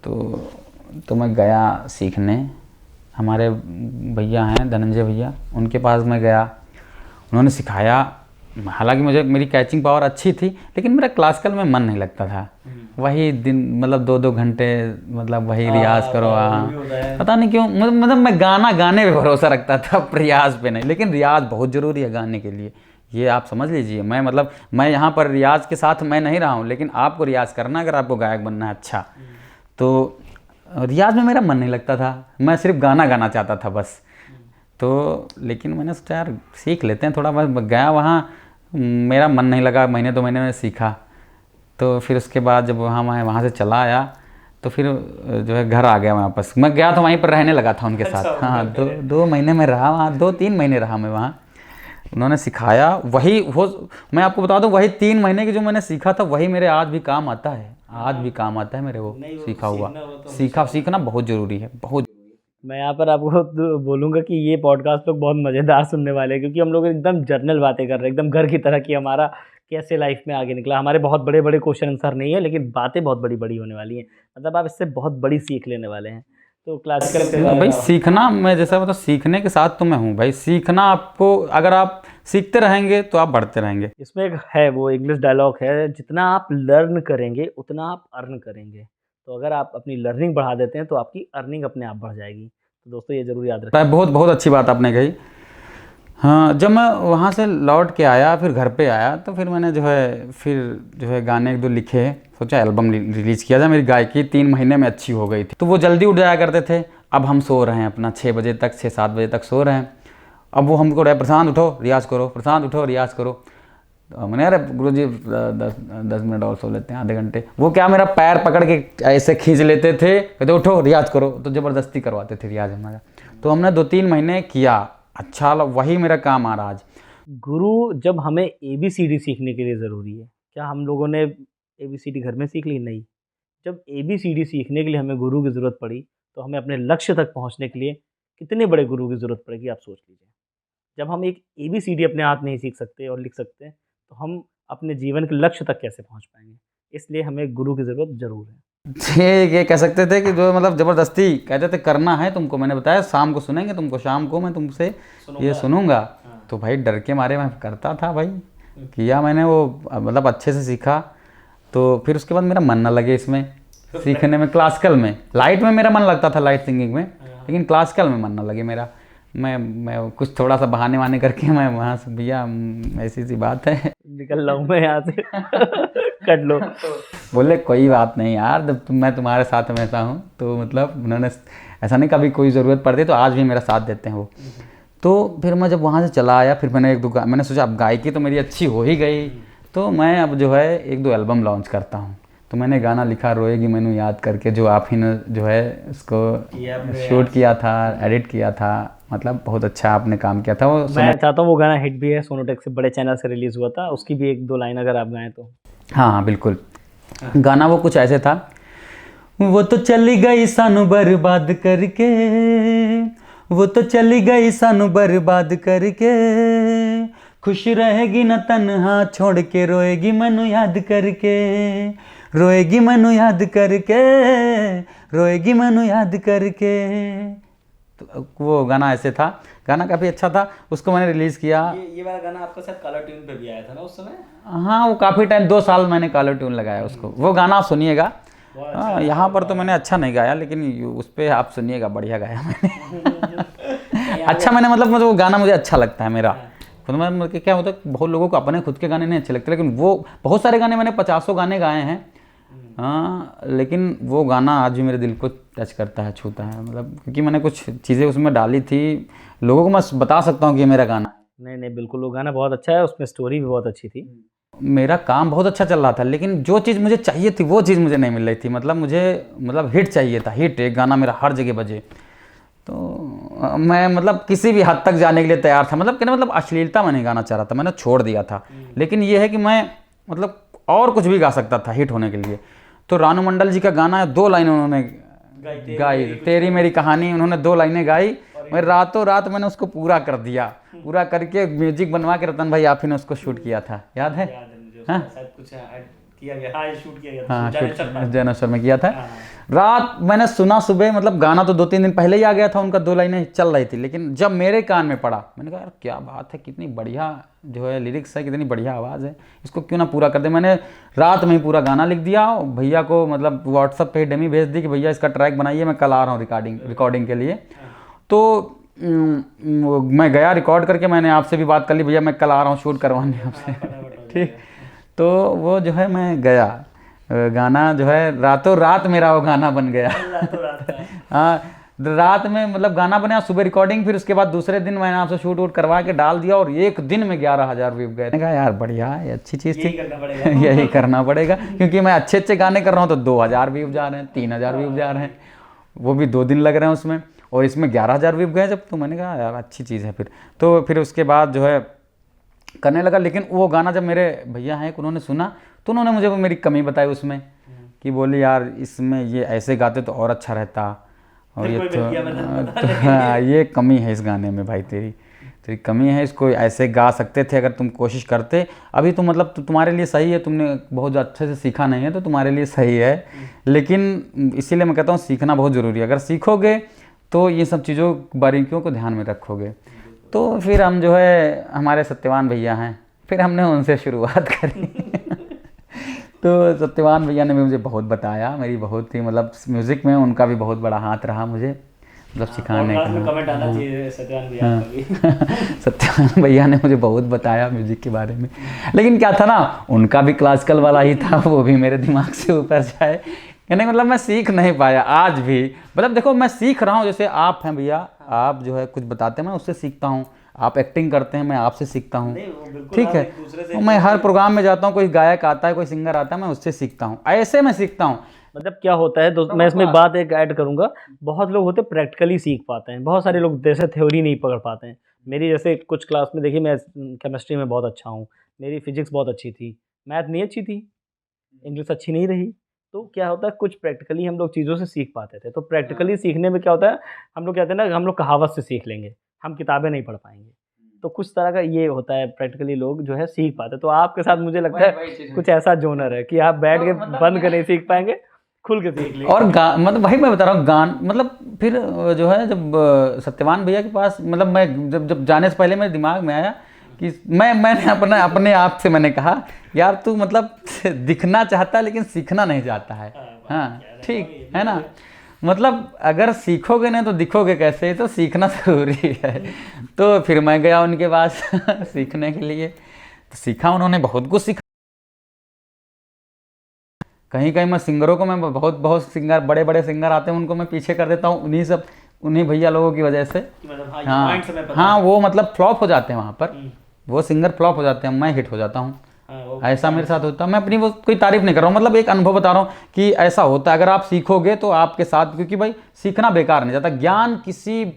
तो मैं गया सीखने, हमारे भैया हैं धनंजय भैया, उनके पास मैं गया, उन्होंने सिखाया। हालांकि मेरी कैचिंग पावर अच्छी थी, लेकिन मेरा क्लासिकल में मन नहीं लगता था। वही दिन मतलब 2-2 घंटे मतलब वही रियाज करो, पता नहीं क्यों, मतलब मैं गाने पे भरोसा रखता था, रियाज पे नहीं। लेकिन रियाज बहुत ज़रूरी है गाने के लिए, ये आप समझ लीजिए। मैं यहाँ पर रियाज के साथ मैं नहीं रहा हूँ, लेकिन आपको रियाज करना, अगर आपको गायक बनना है अच्छा, तो रियाज में मेरा मन नहीं लगता था, मैं सिर्फ गाना गाना चाहता था बस। तो लेकिन मैंने सोचा यार सीख लेते हैं थोड़ा। मैं गया वहाँ, मेरा मन नहीं लगा, महीने 2 महीने में सीखा। तो फिर उसके बाद जब मैं वहाँ से चला आया तो फिर जो है घर आ गया वापस। मैं गया तो वहीं पर रहने लगा था उनके साथ। हाँ, 2 महीने में रहा वहाँ, 2-3 महीने रहा मैं वहाँ। उन्होंने सिखाया, वही वो मैं आपको बता दूँ, वही 3 महीने की जो मैंने सीखा था वही मेरे आज भी काम आता है, आज भी काम आता है मेरे वो सीखा हुआ। सीखना बहुत ज़रूरी है, बहुत। मैं यहाँ पर आपको बोलूँगा कि ये पॉडकास्ट लोग बहुत मज़ेदार सुनने वाले हैं, क्योंकि हम लोग एकदम जर्नल बातें कर रहे हैं, एकदम घर की तरह कि हमारा कैसे लाइफ में आगे निकला। हमारे बहुत बड़े क्वेश्चन आंसर नहीं है, लेकिन बातें बहुत बड़ी होने वाली हैं। मतलब आप इससे बहुत बड़ी सीख लेने वाले हैं। तो क्लासिकल पे भाई सीखना, मैं जैसा बता, सीखने के साथ तो मैं हूँ भाई। सीखना आपको, अगर आप सीखते रहेंगे तो आप बढ़ते रहेंगे। इसमें एक है वो इंग्लिश डायलॉग है, जितना आप लर्न करेंगे उतना आप अर्न करेंगे। तो अगर आप अपनी लर्निंग बढ़ा देते हैं तो आपकी अर्निंग अपने आप बढ़ जाएगी। तो दोस्तों ये ज़रूर याद रखें। बहुत बहुत अच्छी बात आपने कही। हाँ, जब मैं वहाँ से लौट के आया, फिर घर पे आया, तो फिर मैंने जो है गाने एक दो लिखे, सोचा एल्बम रिलीज़ किया जाए। मेरी गायकी 3 महीने में अच्छी हो गई थी। तो वो जल्दी उठ जाया करते थे। अब हम सो रहे हैं अपना 6 बजे तक, 6-7 बजे तक सो रहे हैं। अब वो हमको रहे, प्रशांत उठो रियाज़ करो, प्रशांत उठो रियाज़ करो। तो मैंने, अरे गुरु जी 10 मिनट और सो लेते हैं, आधे घंटे। वो क्या, मेरा पैर पकड़ के ऐसे खींच लेते थे, कहते उठो रियाज़ करो। तो ज़बरदस्ती करवाते थे रियाज़ हमारा। तो हमने 2-3 महीने किया, अच्छा, वही मेरा काम आ रहा आज। गुरु जब हमें ABCD सीखने के लिए ज़रूरी है, क्या हम लोगों ने ABCD घर में सीख ली? नहीं। जब ABCD सीखने के लिए हमें गुरु की ज़रूरत पड़ी, तो हमें अपने लक्ष्य तक पहुँचने के लिए कितने बड़े गुरु की ज़रूरत पड़ेगी, आप सोच लीजिए। जब हम एक ABCD अपने हाथ नहीं सीख सकते और लिख सकते, तो हम अपने जीवन के लक्ष्य तक कैसे पहुँच पाएँगे? इसलिए हमें गुरु की ज़रूरत ज़रूर है। ये कह सकते थे कि जो मतलब ज़बरदस्ती कहते थे करना है तुमको। मैंने बताया शाम को सुनेंगे तुमको, शाम को मैं तुमसे ये सुनूंगा। तो भाई डर के मारे मैं करता था भाई, किया मैंने वो, मतलब अच्छे से सीखा। तो फिर उसके बाद मेरा मन ना लगे इसमें सीखने में। क्लासिकल में, लाइट में मेरा मन लगता था, लाइट सिंगिंग में, लेकिन क्लासिकल में मन ना लगे मेरा। मैं कुछ थोड़ा सा बहाने वहाने करके मैं वहाँ से, भैया ऐसी सी बात है, निकल रहा हूँ मैं यहाँ से कट लो। बोले कोई बात नहीं यार, जब मैं तुम्हारे साथ हमेशा हूँ। तो मतलब उन्होंने ऐसा नहीं, कभी कोई ज़रूरत पड़ती तो आज भी मेरा साथ देते हैं वो। तो फिर मैं जब वहाँ से चला आया, फिर मैंने मैंने सोचा अब गायकी तो मेरी अच्छी हो ही गई, तो मैं अब जो है 1-2 एल्बम लॉन्च करता हूँ। तो मैंने गाना लिखा रोएगी मैनू याद करके, जो आप ही ने जो है उसको शूट किया था, एडिट किया था। मतलब बहुत अच्छा आपने काम किया था वो। मैं चाहता हूँ वो गाना हिट भी है, सोनोटेक से बड़े चैनल से रिलीज़ हुआ था, उसकी भी 1-2 लाइन अगर आप गाएं तो। हाँ हाँ बिल्कुल। गाना वो कुछ ऐसे था, वो तो चली गई सानू बर्बाद करके, वो तो चली गई सानू बर्बाद करके, खुश रहेगी न तन्हा छोड़ के, रोएगी मैनू याद करके, रोएगी मैनू याद करके, रोएगी मैनू याद करके। तो वो गाना ऐसे था। गाना काफ़ी अच्छा था, उसको मैंने रिलीज़ किया। ये वाला गाना आपका शायद कलर ट्यून पे भी आया था ना उस समय? हाँ, वो काफ़ी टाइम, 2 साल मैंने कलर ट्यून लगाया उसको। वो गाना आप सुनिएगा। हाँ, यहाँ पर तो मैंने अच्छा नहीं गाया, लेकिन उस पर आप सुनिएगा, बढ़िया गाया मैंने। अच्छा, मैंने मतलब वो गाना मुझे अच्छा लगता है मेरा खुद में। मतलब क्या होता है, बहुत लोगों को अपने खुद के गाने नहीं अच्छे लगते, लेकिन वो बहुत सारे गाने मैंने 50 गाने गाए हैं। हाँ, लेकिन वो गाना आज भी मेरे दिल को टच करता है, छूता है। मतलब क्योंकि मैंने कुछ चीज़ें उसमें डाली थी, लोगों को मैं बता सकता हूँ कि ये मेरा गाना। नहीं बिल्कुल, वो गाना बहुत अच्छा है, उसमें स्टोरी भी बहुत अच्छी थी। मेरा काम बहुत अच्छा चल रहा था, लेकिन जो चीज़ मुझे चाहिए थी वो चीज़ मुझे नहीं मिल रही थी। मतलब मुझे हिट चाहिए था, हिट, एक गाना मेरा हर जगह बजे। तो मैं मतलब किसी भी हद तक जाने के लिए तैयार था। मतलब कहने मतलब अश्लीलता मैं नहीं गाना चाह रहा था, मैंने छोड़ दिया था। लेकिन ये है कि मैं मतलब और कुछ भी गा सकता था हिट होने के लिए। तो रानू मंडल जी का गाना है, 2 लाइनें उन्होंने गाई, तेरी मेरी कहानी, उन्होंने 2 लाइनें गाई। मैं रातों रात मैंने उसको पूरा कर दिया, पूरा करके म्यूजिक बनवा के रतन भाई आप ही ने उसको शूट किया था, याद है? हाँ, कुछ किया गया, हाँ शूट किया गया था। हाँ, जैनेश्वर में किया था। रात मैंने सुना, सुबह मतलब गाना तो 2-3 दिन पहले ही आ गया था, उनका 2 लाइनें चल रही थी, लेकिन जब मेरे कान में पड़ा, मैंने कहा यार क्या बात है, कितनी बढ़िया जो है लिरिक्स है, कितनी बढ़िया आवाज़ है, इसको क्यों ना पूरा कर दे। मैंने रात में ही पूरा गाना लिख दिया, भैया को मतलब व्हाट्सअप पे डेमी भेज दी कि भैया इसका ट्रैक बनाइए, मैं कल आ रहा हूँ रिकॉर्डिंग के लिए। तो मैं गया, रिकॉर्ड करके मैंने आपसे भी बात कर ली, भैया मैं कल आ रहा हूँ शूट करवाने आपसे। ठीक, तो वो जो है मैं गया, गाना जो है रातों रात मेरा वो गाना बन गया। हाँ, रात में मतलब गाना बना, सुबह रिकॉर्डिंग, फिर उसके बाद दूसरे दिन मैंने आपसे शूट वूट करवा के डाल दिया, और एक दिन में 11,000 व्यू गए। मैंने कहा यार बढ़िया है, अच्छी चीज़ थी, यही करना पड़ेगा, क्योंकि मैं अच्छे गाने कर रहा हूँ तो 2,000 व्यू जा रहे हैं, 3,000 व्यू जा रहे हैं, वो भी 2 दिन लग रहे हैं उसमें, और इसमें 11,000 व्यू गए जब। तो मैंने कहा यार अच्छी चीज़ है। फिर उसके बाद जो है करने लगा। लेकिन वो गाना जब मेरे भैया हैं उन्होंने सुना, तो उन्होंने मुझे वो मेरी कमी बताई उसमें, कि बोली यार इसमें ये ऐसे गाते तो और अच्छा रहता, और ये तो हाँ, ये कमी है इस गाने में भाई तेरी। तेरी कमी है, इसको ऐसे गा सकते थे अगर तुम कोशिश करते। अभी तो मतलब तुम्हारे लिए सही है, तुमने बहुत अच्छे से सीखा नहीं है तो तुम्हारे लिए सही है, लेकिन इसीलिए मैं कहता हूँ सीखना बहुत ज़रूरी है। अगर सीखोगे तो ये सब चीज़ों बारीकियों को ध्यान में रखोगे। तो फिर हम जो है, हमारे सत्यवान भैया हैं, फिर हमने उनसे शुरुआत करी। तो सत्यवान भैया ने भी मुझे बहुत बताया, मेरी बहुत ही मतलब म्यूज़िक में उनका भी बहुत बड़ा हाथ रहा मुझे, मतलब सिखाने का। कमेंट आना चाहिए सत्यवान भैया का भी। सत्यवान भैया ने मुझे बहुत बताया म्यूज़िक के बारे में, लेकिन क्या था ना, उनका भी क्लासिकल वाला ही था, वो भी मेरे दिमाग से ऊपर जाए, यानी मतलब मैं सीख नहीं पाया आज भी। मतलब देखो मैं सीख रहा हूँ, जैसे आप हैं भैया, आप जो है कुछ बताते हैं मैं उससे सीखता हूँ, आप एक्टिंग करते हैं मैं आपसे सीखता हूँ, ठीक है। तो मैं हर प्रोग्राम में जाता हूँ, कोई गायक आता है, कोई सिंगर आता है, मैं उससे सीखता हूँ, ऐसे मैं सीखता हूँ। मतलब क्या होता है दोस्त, मैं इसमें एक बात एक ऐड करूंगा, बहुत लोग होते प्रैक्टिकली सीख पाते हैं, बहुत सारे लोग जैसे थ्योरी नहीं पकड़ पाते हैं। मेरी जैसे कुछ क्लास में देखिए, मैं केमिस्ट्री में बहुत अच्छा हूँ, मेरी फिजिक्स बहुत अच्छी थी, मैथ नहीं अच्छी थी, इंग्लिश अच्छी नहीं रही। तो क्या होता है, कुछ प्रैक्टिकली हम लोग चीज़ों से सीख पाते थे। तो प्रैक्टिकली सीखने में क्या होता है, हम लोग कहते हैं ना, हम लोग कहावत से सीख लेंगे, हम किताबें नहीं पढ़ पाएंगे। तो कुछ तरह का ये होता है, प्रैक्टिकली लोग जो है सीख पाते हैं। तो आपके साथ मुझे लगता है कुछ ऐसा जोनर है कि आप बैठ के बंद कर नहीं सीख पाएंगे, खुल के सीख लेंगे। और मतलब भाई मैं बता रहा हूँ गान, मतलब फिर जो है जब सत्यवान भैया के पास, मतलब मैं जब जाने से पहले मेरे दिमाग में आया कि मैंने अपने आप से मैंने कहा, यार तू मतलब दिखना चाहता है लेकिन सीखना नहीं चाहता है। हाँ ठीक है ना, मतलब अगर सीखोगे नहीं तो दिखोगे कैसे, तो सीखना ज़रूरी है। तो फिर मैं गया उनके पास सीखने के लिए, तो सीखा, उन्होंने बहुत कुछ सीखा। कहीं कहीं मैं सिंगरों को, मैं बहुत सिंगर, बड़े बड़े सिंगर आते हैं उनको मैं पीछे कर देता हूँ, उन्हीं भैया लोगों की वजह से। हाँ वो मतलब फ्लॉप हो जाते हैं वहाँ पर, वो सिंगर फ्लॉप हो जाते हैं, मैं हिट हो जाता हूँ। ऐसा मेरे साथ होता है। मैं अपनी वो कोई तारीफ नहीं कर रहा हूँ, मतलब एक अनुभव बता रहा हूँ कि ऐसा होता है। अगर आप सीखोगे तो आपके साथ, क्योंकि भाई सीखना बेकार नहीं जाता, ज्ञान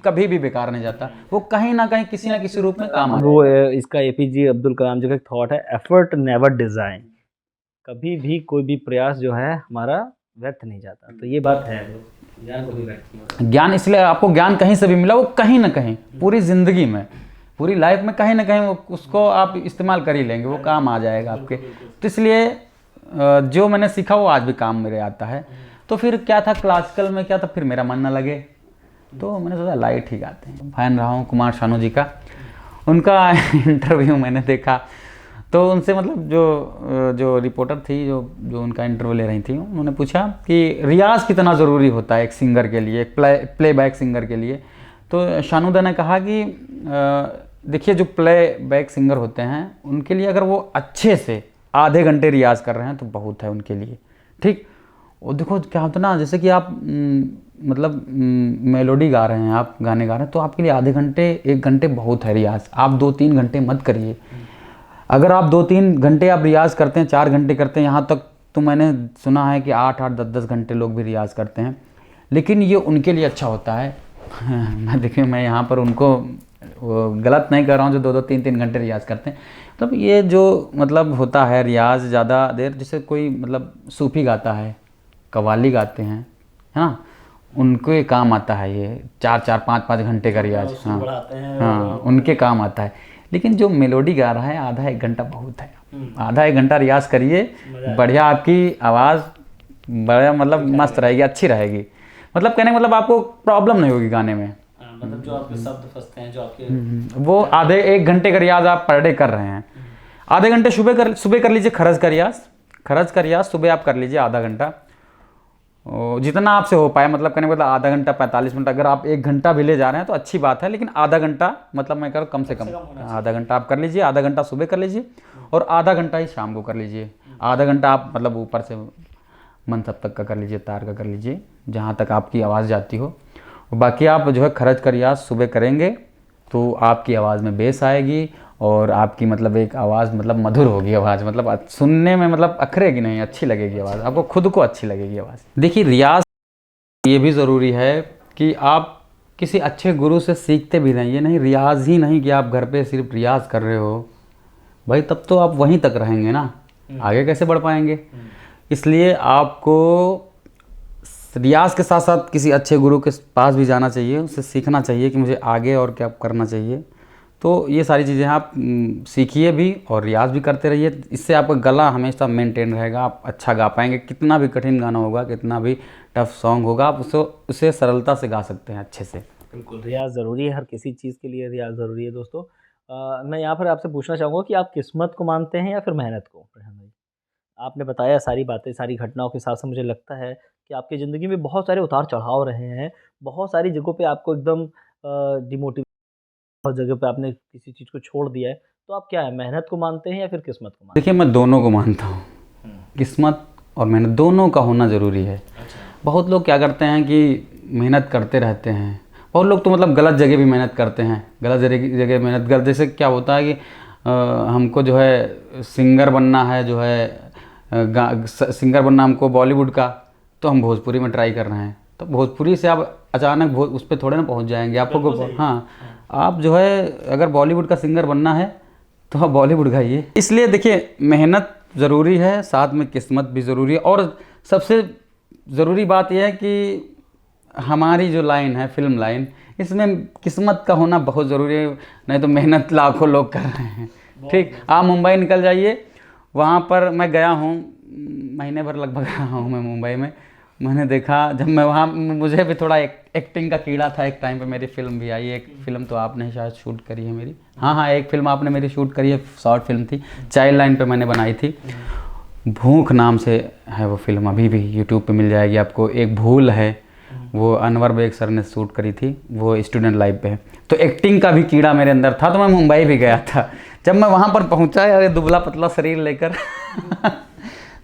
कभी भी बेकार नहीं जाता, वो कहीं ना कहीं किसी ना किसी रूप में काम आता है। वो इसका एपीजे अब्दुल कलाम जी का एक थॉट है, एफर्ट नेवर डिजाइन, कभी भी कोई भी प्रयास जो है हमारा व्यर्थ नहीं जाता। तो ये बात है, ज्ञान कभी व्यर्थ नहीं होता। ज्ञान, इसलिए आपको ज्ञान कहीं से भी मिला, वो कहीं ना कहीं पूरी ज़िंदगी में, पूरी लाइफ में कहीं ना कहीं उसको आप इस्तेमाल कर ही लेंगे, वो काम आ जाएगा आपके। तो इसलिए जो मैंने सीखा वो आज भी काम मेरे आता है। तो फिर क्या था, क्लासिकल में क्या था, फिर मेरा मन ना लगे, तो मैंने सोचा लाइट ही गाते हैं। फैन रहा हूँ कुमार शानू जी का, उनका इंटरव्यू मैंने देखा, तो उनसे मतलब जो रिपोर्टर थी, जो उनका इंटरव्यू ले रही थी, उन्होंने पूछा कि रियाज़ कितना ज़रूरी होता है एक सिंगर के लिए, एक प्लेबैक सिंगर के लिए। तो शानूदा ने कहा कि देखिए जो प्लेबैक सिंगर होते हैं उनके लिए अगर वो अच्छे से आधे घंटे रियाज कर रहे हैं तो बहुत है उनके लिए, ठीक। और देखो क्या होता है ना, जैसे कि आप मतलब मेलोडी गा रहे हैं, आप गाने गा रहे हैं, तो आपके लिए आधे घंटे 1 घंटे बहुत है रियाज। आप 2-3 घंटे मत करिए। अगर आप 2-3 घंटे आप रियाज करते हैं, 4 घंटे करते हैं, यहाँ तक तो मैंने सुना है कि 8-8, 10-10 घंटे लोग भी रियाज करते हैं, लेकिन ये उनके लिए अच्छा होता है। मैं देखिए, मैं यहाँ पर उनको गलत नहीं कर रहा हूँ जो 2-2, 3-3 घंटे रियाज करते हैं। मतलब ये जो मतलब होता है रियाज ज़्यादा देर, जैसे कोई मतलब सूफी गाता है, कव्वाली गाते हैं, हाँ, उनको ये काम आता है, ये 4-4, 5-5 घंटे का रियाज, हाँ उनके काम आता है। लेकिन जो मेलोडी गा रहा है, आधा 1 घंटा बहुत है। आधा 1 घंटा रियाज करिए, बढ़िया आपकी आवाज़ बड़ा मतलब मस्त रहेगी, अच्छी रहेगी। मतलब कहने का मतलब आपको प्रॉब्लम नहीं होगी गाने में, मतलब जो आपके शब्द फंसते हैं, जो आपके वो आधे 1 घंटे का रियाज आप पर डे कर रहे हैं। आधे घंटे सुबह कर लीजिए खरज का रियाज सुबह आप कर लीजिए आधा घंटा, जितना आपसे हो पाए। मतलब कहने का मतलब आधा घंटा 45 मिनट, अगर आप 1 घंटा भी ले जा रहे हैं तो अच्छी बात है, लेकिन आधा घंटा मतलब मैं कह कम से कम आधा घंटा आप कर लीजिए। आधा घंटा सुबह कर लीजिए और आधा घंटा ही शाम को कर लीजिए। आधा घंटा आप मतलब ऊपर से मन सब तक का कर लीजिए, तार का कर लीजिए, जहाँ तक आपकी आवाज़ जाती हो। बाकी आप जो है खरज का रियाज सुबह करेंगे तो आपकी आवाज़ में बेस आएगी और आपकी मतलब एक आवाज़ मतलब मधुर होगी आवाज़, मतलब सुनने में मतलब अखरेगी नहीं, अच्छी लगेगी आवाज़, आपको खुद को अच्छी लगेगी आवाज़। देखिए रियाज ये भी ज़रूरी है कि आप किसी अच्छे गुरु से सीखते भी रहें। ये नहीं रियाज ही नहीं कि आप घर पे सिर्फ रियाज कर रहे हो, भाई तब तो आप वहीं तक रहेंगे ना, आगे कैसे बढ़ पाएंगे। इसलिए आपको रियाज के साथ साथ किसी अच्छे गुरु के पास भी जाना चाहिए, उससे सीखना चाहिए कि मुझे आगे और क्या करना चाहिए। तो ये सारी चीज़ें आप सीखिए भी और रियाज़ भी करते रहिए। इससे आपका गला हमेशा मेंटेन रहेगा, आप अच्छा गा पाएंगे। कितना भी कठिन गाना होगा, कितना भी टफ सॉन्ग होगा, आप उसे सरलता से गा सकते हैं अच्छे से। बिल्कुल, रियाज़ ज़रूरी है, हर किसी चीज़ के लिए रियाज़ ज़रूरी है दोस्तों। मैं यहाँ पर आपसे पूछना चाहूँगा कि आप किस्मत को मानते हैं या फिर मेहनत को? प्रशांत भाई, आपने बताया सारी बातें, सारी घटनाओं के हिसाब से मुझे लगता है कि आपकी ज़िंदगी में बहुत सारे उतार-चढ़ाव रहे हैं, बहुत सारी जगहों पे आपको एकदम डिमोटिवेट, बहुत जगह पे आपने किसी चीज़ को छोड़ दिया है, तो आप क्या है, मेहनत को मानते हैं या फिर किस्मत को मानते देखिए, मैं दोनों को मानता हूँ, किस्मत और मेहनत दोनों का होना ज़रूरी है। बहुत लोग क्या करते हैं कि मेहनत करते रहते हैं, बहुत लोग तो मतलब गलत जगह भी मेहनत करते हैं, गलत जगह मेहनत कर, जैसे क्या होता है कि हमको जो है सिंगर बनना है, जो है सिंगर बनना हमको बॉलीवुड का, तो हम भोजपुरी में ट्राई कर रहे हैं, तो भोजपुरी से आप अचानक उस पर थोड़े ना पहुंच जाएंगे आपको। हाँ, आप जो है अगर बॉलीवुड का सिंगर बनना है तो आप बॉलीवुड गाइए। इसलिए देखिए, मेहनत ज़रूरी है, साथ में किस्मत भी ज़रूरी है। और सबसे ज़रूरी बात यह है कि हमारी जो लाइन है, फिल्म लाइन, इसमें किस्मत का होना बहुत ज़रूरी है, नहीं तो मेहनत लाखों लोग कर रहे हैं। ठीक, आप मुंबई निकल जाइए, वहाँ पर मैं गया हूँ, महीने भर लगभग रहा हूँ मैं मुंबई में। मैंने देखा, जब मैं वहाँ, मुझे भी थोड़ा एक्टिंग का कीड़ा था एक टाइम पे। मेरी फिल्म भी आई, एक फिल्म तो आपने शायद शूट करी है मेरी, हाँ, एक फिल्म आपने मेरी शूट करी है, शॉर्ट फिल्म थी, चाइल्ड लाइन पे मैंने बनाई थी। भूख नाम से है वो फिल्म, अभी भी यूट्यूब पे मिल जाएगी आपको। एक भूल है, वो अनवर बेग सर ने शूट करी थी, वो स्टूडेंट लाइफ पे है। तो एक्टिंग का भी कीड़ा मेरे अंदर था, तो मैं मुंबई भी गया था। जब मैं वहाँ पर पहुँचा यार, दुबला पतला शरीर लेकर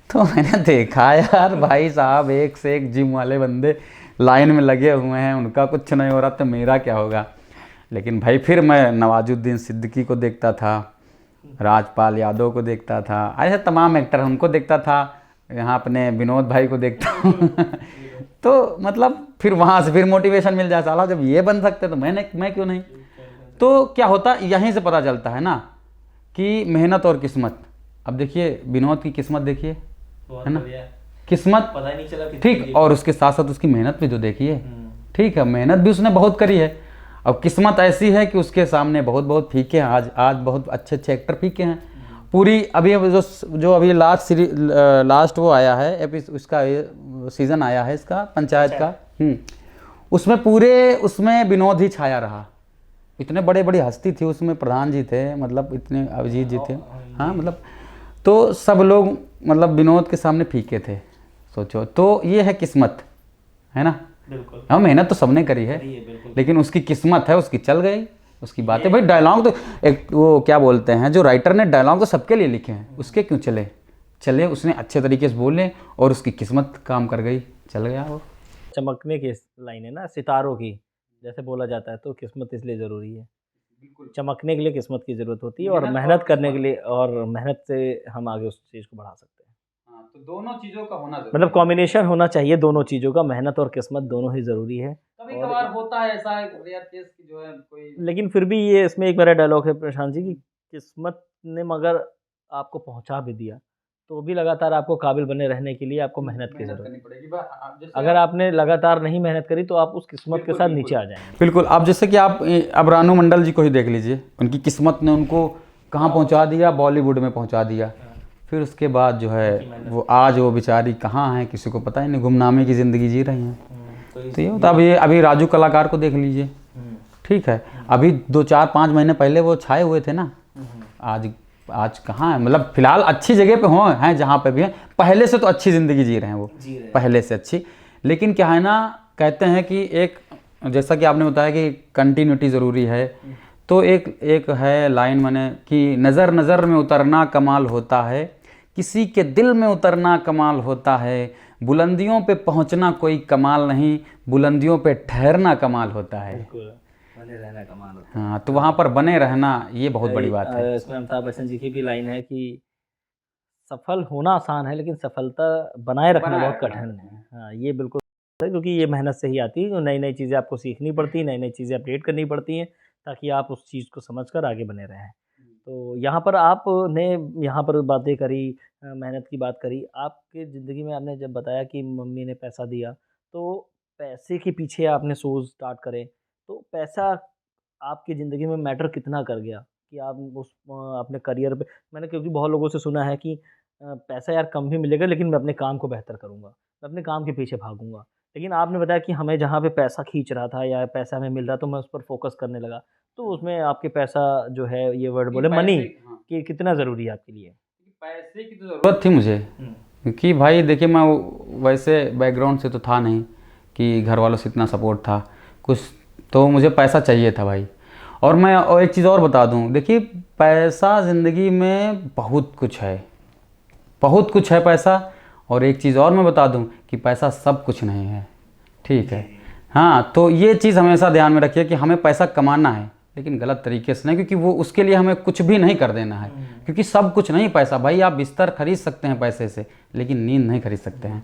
तो मैंने देखा यार, भाई साहब एक से एक जिम वाले बंदे लाइन में लगे हुए हैं, उनका कुछ नहीं हो रहा, तो मेरा क्या होगा। लेकिन भाई फिर मैं नवाजुद्दीन सिद्दीकी को देखता था, राजपाल यादव को देखता था, ऐसे तमाम एक्टर उनको देखता था, यहाँ अपने विनोद भाई को देखता हूँ तो मतलब फिर वहाँ से फिर मोटिवेशन मिल जाए, साला जब ये बन सकते तो मैं क्यों नहीं। तो क्या होता, यहीं से पता चलता है ना कि मेहनत और किस्मत। अब देखिए विनोद की किस्मत देखिए, है ना, किस्मत पता ही नहीं चला ठीक, और उसके साथ साथ उसकी मेहनत भी तो देखिए। ठीक है, मेहनत भी उसने बहुत करी है। अब किस्मत ऐसी है कि उसके सामने बहुत बहुत फीके हैं, आज बहुत अच्छे अच्छे एक्टर फीके हैं। पूरी अभी जो अभी लास्ट वो आया है, उसका सीज़न आया है इसका पंचायत का, उसमें पूरे उसमें विनोद ही छाया रहा। इतने बड़े बड़ी हस्ती थी उसमें, प्रधान जी थे, मतलब इतने अभिजीत जी थे, हाँ, मतलब तो सब लोग मतलब विनोद के सामने फीके थे। सोचो, तो ये है किस्मत, है ना। बिल्कुल, हाँ, मेहनत तो सबने करी है, लेकिन उसकी किस्मत है, उसकी चल गई, उसकी बातें। भाई डायलॉग तो एक वो क्या बोलते हैं, जो राइटर ने डायलॉग तो सबके लिए लिखे हैं, उसके क्यों चले, उसने अच्छे तरीके से बोले और उसकी किस्मत काम कर गई, चल गया वो। चमकने की लाइन है ना, सितारों की, जैसे बोला जाता है, तो किस्मत इसलिए ज़रूरी है। चमकने के लिए किस्मत की ज़रूरत होती है, और मेहनत करने के लिए, और मेहनत से हम आगे उस चीज़ को बढ़ा सकते हैं। हाँ, तो दोनों चीज़ों का होना ज़रूरी मतलब कॉम्बिनेशन होना चाहिए दोनों चीज़ों का, मेहनत और किस्मत दोनों ही ज़रूरी है। कभी कभार होता है ऐसा रेयर केस कि जो है कोई, लेकिन फिर भी ये इसमें एक मेरा डायलॉग है प्रशांत जी, कि किस्मत ने मगर आपको पहुँचा भी दिया, तो भी लगातार आपको काबिल बने रहने के लिए आपको मेहनत की ज़रूरत है। करनी पड़ेगी। जैसे अगर आपने लगातार नहीं मेहनत करी तो आप उस किस्मत के साथ नीचे आ जाएँगे। बिल्कुल, आप जैसे कि आप अब रानू मंडल जी को ही देख लीजिए, उनकी किस्मत ने उनको कहाँ पहुँचा दिया, बॉलीवुड में पहुँचा दिया। फिर उसके बाद जो है वो आज वो बेचारी कहाँ हैं, किसी को पता ही नहीं, गुमनामी की ज़िंदगी जी रही हैं। तो ये होता, अभी राजू कलाकार को देख लीजिए, ठीक है, अभी 2-4-5 महीने पहले वो छाए हुए थे ना, आज कहाँ है, मतलब फिलहाल अच्छी जगह पे हैं जहाँ पे भी हैं, पहले से तो अच्छी ज़िंदगी जी रहे हैं वो, पहले से अच्छी। लेकिन क्या है ना, कहते हैं कि एक, जैसा कि आपने बताया कि कंटिन्यूटी ज़रूरी है, तो एक है लाइन मैंने कि नज़र नज़र में उतरना कमाल होता है, किसी के दिल में उतरना कमाल होता है, बुलंदियों पे पहुंचना कोई कमाल नहीं, बुलंदियों पे ठहरना कमाल होता है। बने रहना कमाल होता है। हाँ, तो वहाँ पर बने रहना ये बहुत बड़ी बात है। इसमें अमिताभ बच्चन जी की भी लाइन है कि सफल होना आसान है, लेकिन सफलता बनाए रखना बहुत कठिन है। हाँ, ये बिल्कुल है, क्योंकि ये मेहनत से ही आती है। नई-नई चीज़ें आपको सीखनी पड़ती हैं, नई-नई चीज़ें अपडेट करनी पड़ती हैं, ताकि आप उस चीज़ को समझकर आगे बने रहें। तो यहाँ पर आपने यहाँ पर बातें करी, मेहनत की बात करी। आपकी ज़िंदगी में आपने जब बताया कि मम्मी ने पैसा दिया, तो पैसे के पीछे आपने सोच स्टार्ट करे, तो पैसा आपकी ज़िंदगी में मैटर कितना कर गया कि आप उस अपने करियर पे मैंने क्योंकि बहुत लोगों से सुना है कि पैसा यार कम भी मिलेगा लेकिन मैं अपने काम को बेहतर करूँगा, मैं अपने काम के पीछे भागूँगा। लेकिन आपने बताया कि हमें जहाँ पे पैसा खींच रहा था या पैसा हमें मिल रहा तो मैं उस पर फ़ोकस करने लगा। तो उसमें आपके पैसा जो है ये वर्ड कि बोले मनी पैसे हाँ, कि कितना ज़रूरी है आपके लिए? पैसे की तो ज़रूरत थी मुझे, क्योंकि भाई देखिए मैं वैसे बैकग्राउंड से तो था नहीं कि घर वालों से इतना सपोर्ट था कुछ, तो मुझे पैसा चाहिए था भाई। और मैं और एक चीज़ और बता दूं, देखिए पैसा ज़िंदगी में बहुत कुछ है, बहुत कुछ है पैसा। और एक चीज़ और मैं बता दूं कि पैसा सब कुछ नहीं है, ठीक है। हाँ, तो ये चीज़ हमेशा ध्यान में रखिए कि हमें पैसा कमाना है लेकिन गलत तरीके से नहीं, क्योंकि वो उसके लिए हमें कुछ भी नहीं कर देना है, क्योंकि सब कुछ नहीं पैसा। भाई आप बिस्तर खरीद सकते हैं पैसे से लेकिन नींद नहीं खरीद सकते हैं।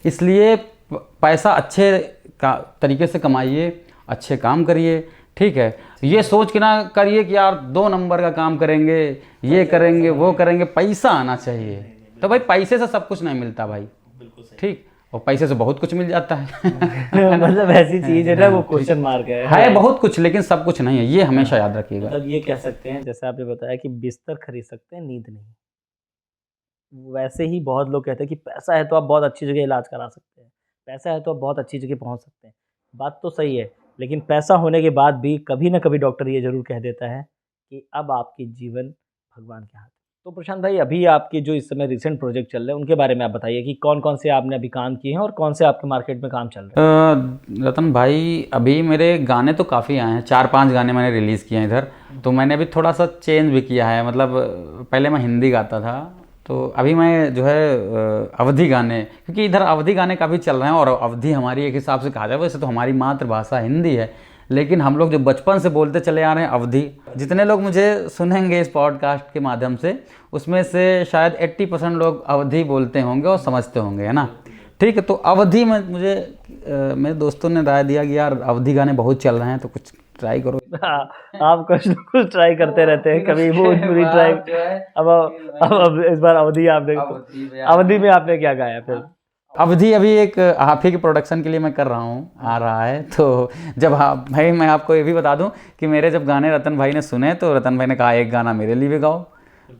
इसलिए पैसा अच्छे का तरीके से कमाइए, अच्छे काम करिए, ठीक है। ये सोच के ना करिए कि यार 2 नंबर का काम करेंगे, ये करेंगे, वो करेंगे। पैसा आना चाहिए। तो भाई पैसे से सब कुछ नहीं मिलता भाई, ठीक। और पैसे से बहुत कुछ मिल जाता है मतलब ऐसी चीज़ है ना वो क्वेश्चन मार्क है बहुत कुछ, लेकिन सब कुछ नहीं है, ये हमेशा याद रखिएगा। मतलब ये कह सकते हैं जैसे आपने बताया कि बिस्तर खरीद सकते हैं, नींद नहीं। वैसे ही बहुत लोग कहते हैं कि पैसा है तो आप बहुत अच्छी जगह इलाज करा सकते हैं, पैसा है तो आप बहुत अच्छी जगह पहुंच सकते हैं। बात तो सही है, लेकिन पैसा होने के बाद भी कभी ना कभी डॉक्टर ये ज़रूर कह देता है कि अब आपकी जीवन भगवान के हाथ है। तो प्रशांत भाई अभी आपके जो इस समय रिसेंट प्रोजेक्ट चल रहे हैं उनके बारे में आप बताइए कि कौन-कौन से आपने अभी काम किए हैं और कौन से आपके मार्केट में काम चल रहे हैं? रतन भाई अभी मेरे गाने तो काफ़ी आए हैं, 4-5 गाने मैंने रिलीज़ किए हैं इधर। तो मैंने अभी थोड़ा सा चेंज भी किया है, मतलब पहले मैं हिंदी गाता था, तो अभी मैं जो है अवधी गाने, क्योंकि इधर अवधी गाने काफ़ी चल रहे हैं। और अवधी हमारी एक हिसाब से कहा जाए, वैसे तो हमारी मातृभाषा हिंदी है, लेकिन हम लोग जो बचपन से बोलते चले आ रहे हैं अवधी। जितने लोग मुझे सुनेंगे इस पॉडकास्ट के माध्यम से, उसमें से शायद 80% लोग अवधी बोलते होंगे और समझते होंगे, है ना, ठीक है। तो अवधी में मुझे मेरे दोस्तों ने राय दिया कि यार अवधी गाने बहुत चल रहे हैं तो कुछ ट्राई करो। आप कुछ न कुछ ट्राई करते रहते हैं, कभी भोजपुरी ट्राई। अब इस बार अवधी आपने अवधी में आपने क्या गाया फिर? अवधी अभी एक आप ही के प्रोडक्शन के लिए मैं कर रहा हूँ, आ रहा है। तो जब भाई मैं आपको ये भी बता दूं कि मेरे जब गाने रतन भाई ने सुने तो रतन भाई ने कहा एक गाना मेरे लिए भी गाओ।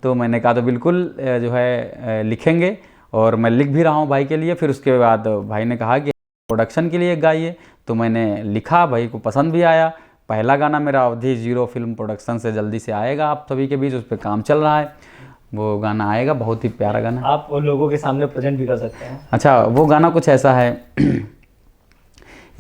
तो मैंने कहा तो बिल्कुल जो है लिखेंगे, और मैं लिख भी रहा हूँ भाई के लिए। फिर उसके बाद भाई ने कहा कि प्रोडक्शन के लिए गाइए, तो मैंने लिखा, भाई को पसंद भी आया। पहला गाना मेरा अवधी 0 फिल्म प्रोडक्शन से जल्दी से आएगा आप सभी के बीच, उस पर काम चल रहा है। वो गाना आएगा, बहुत ही प्यारा गाना। आप उन लोगों के सामने प्रेजेंट भी कर सकते हैं। अच्छा, वो गाना कुछ ऐसा है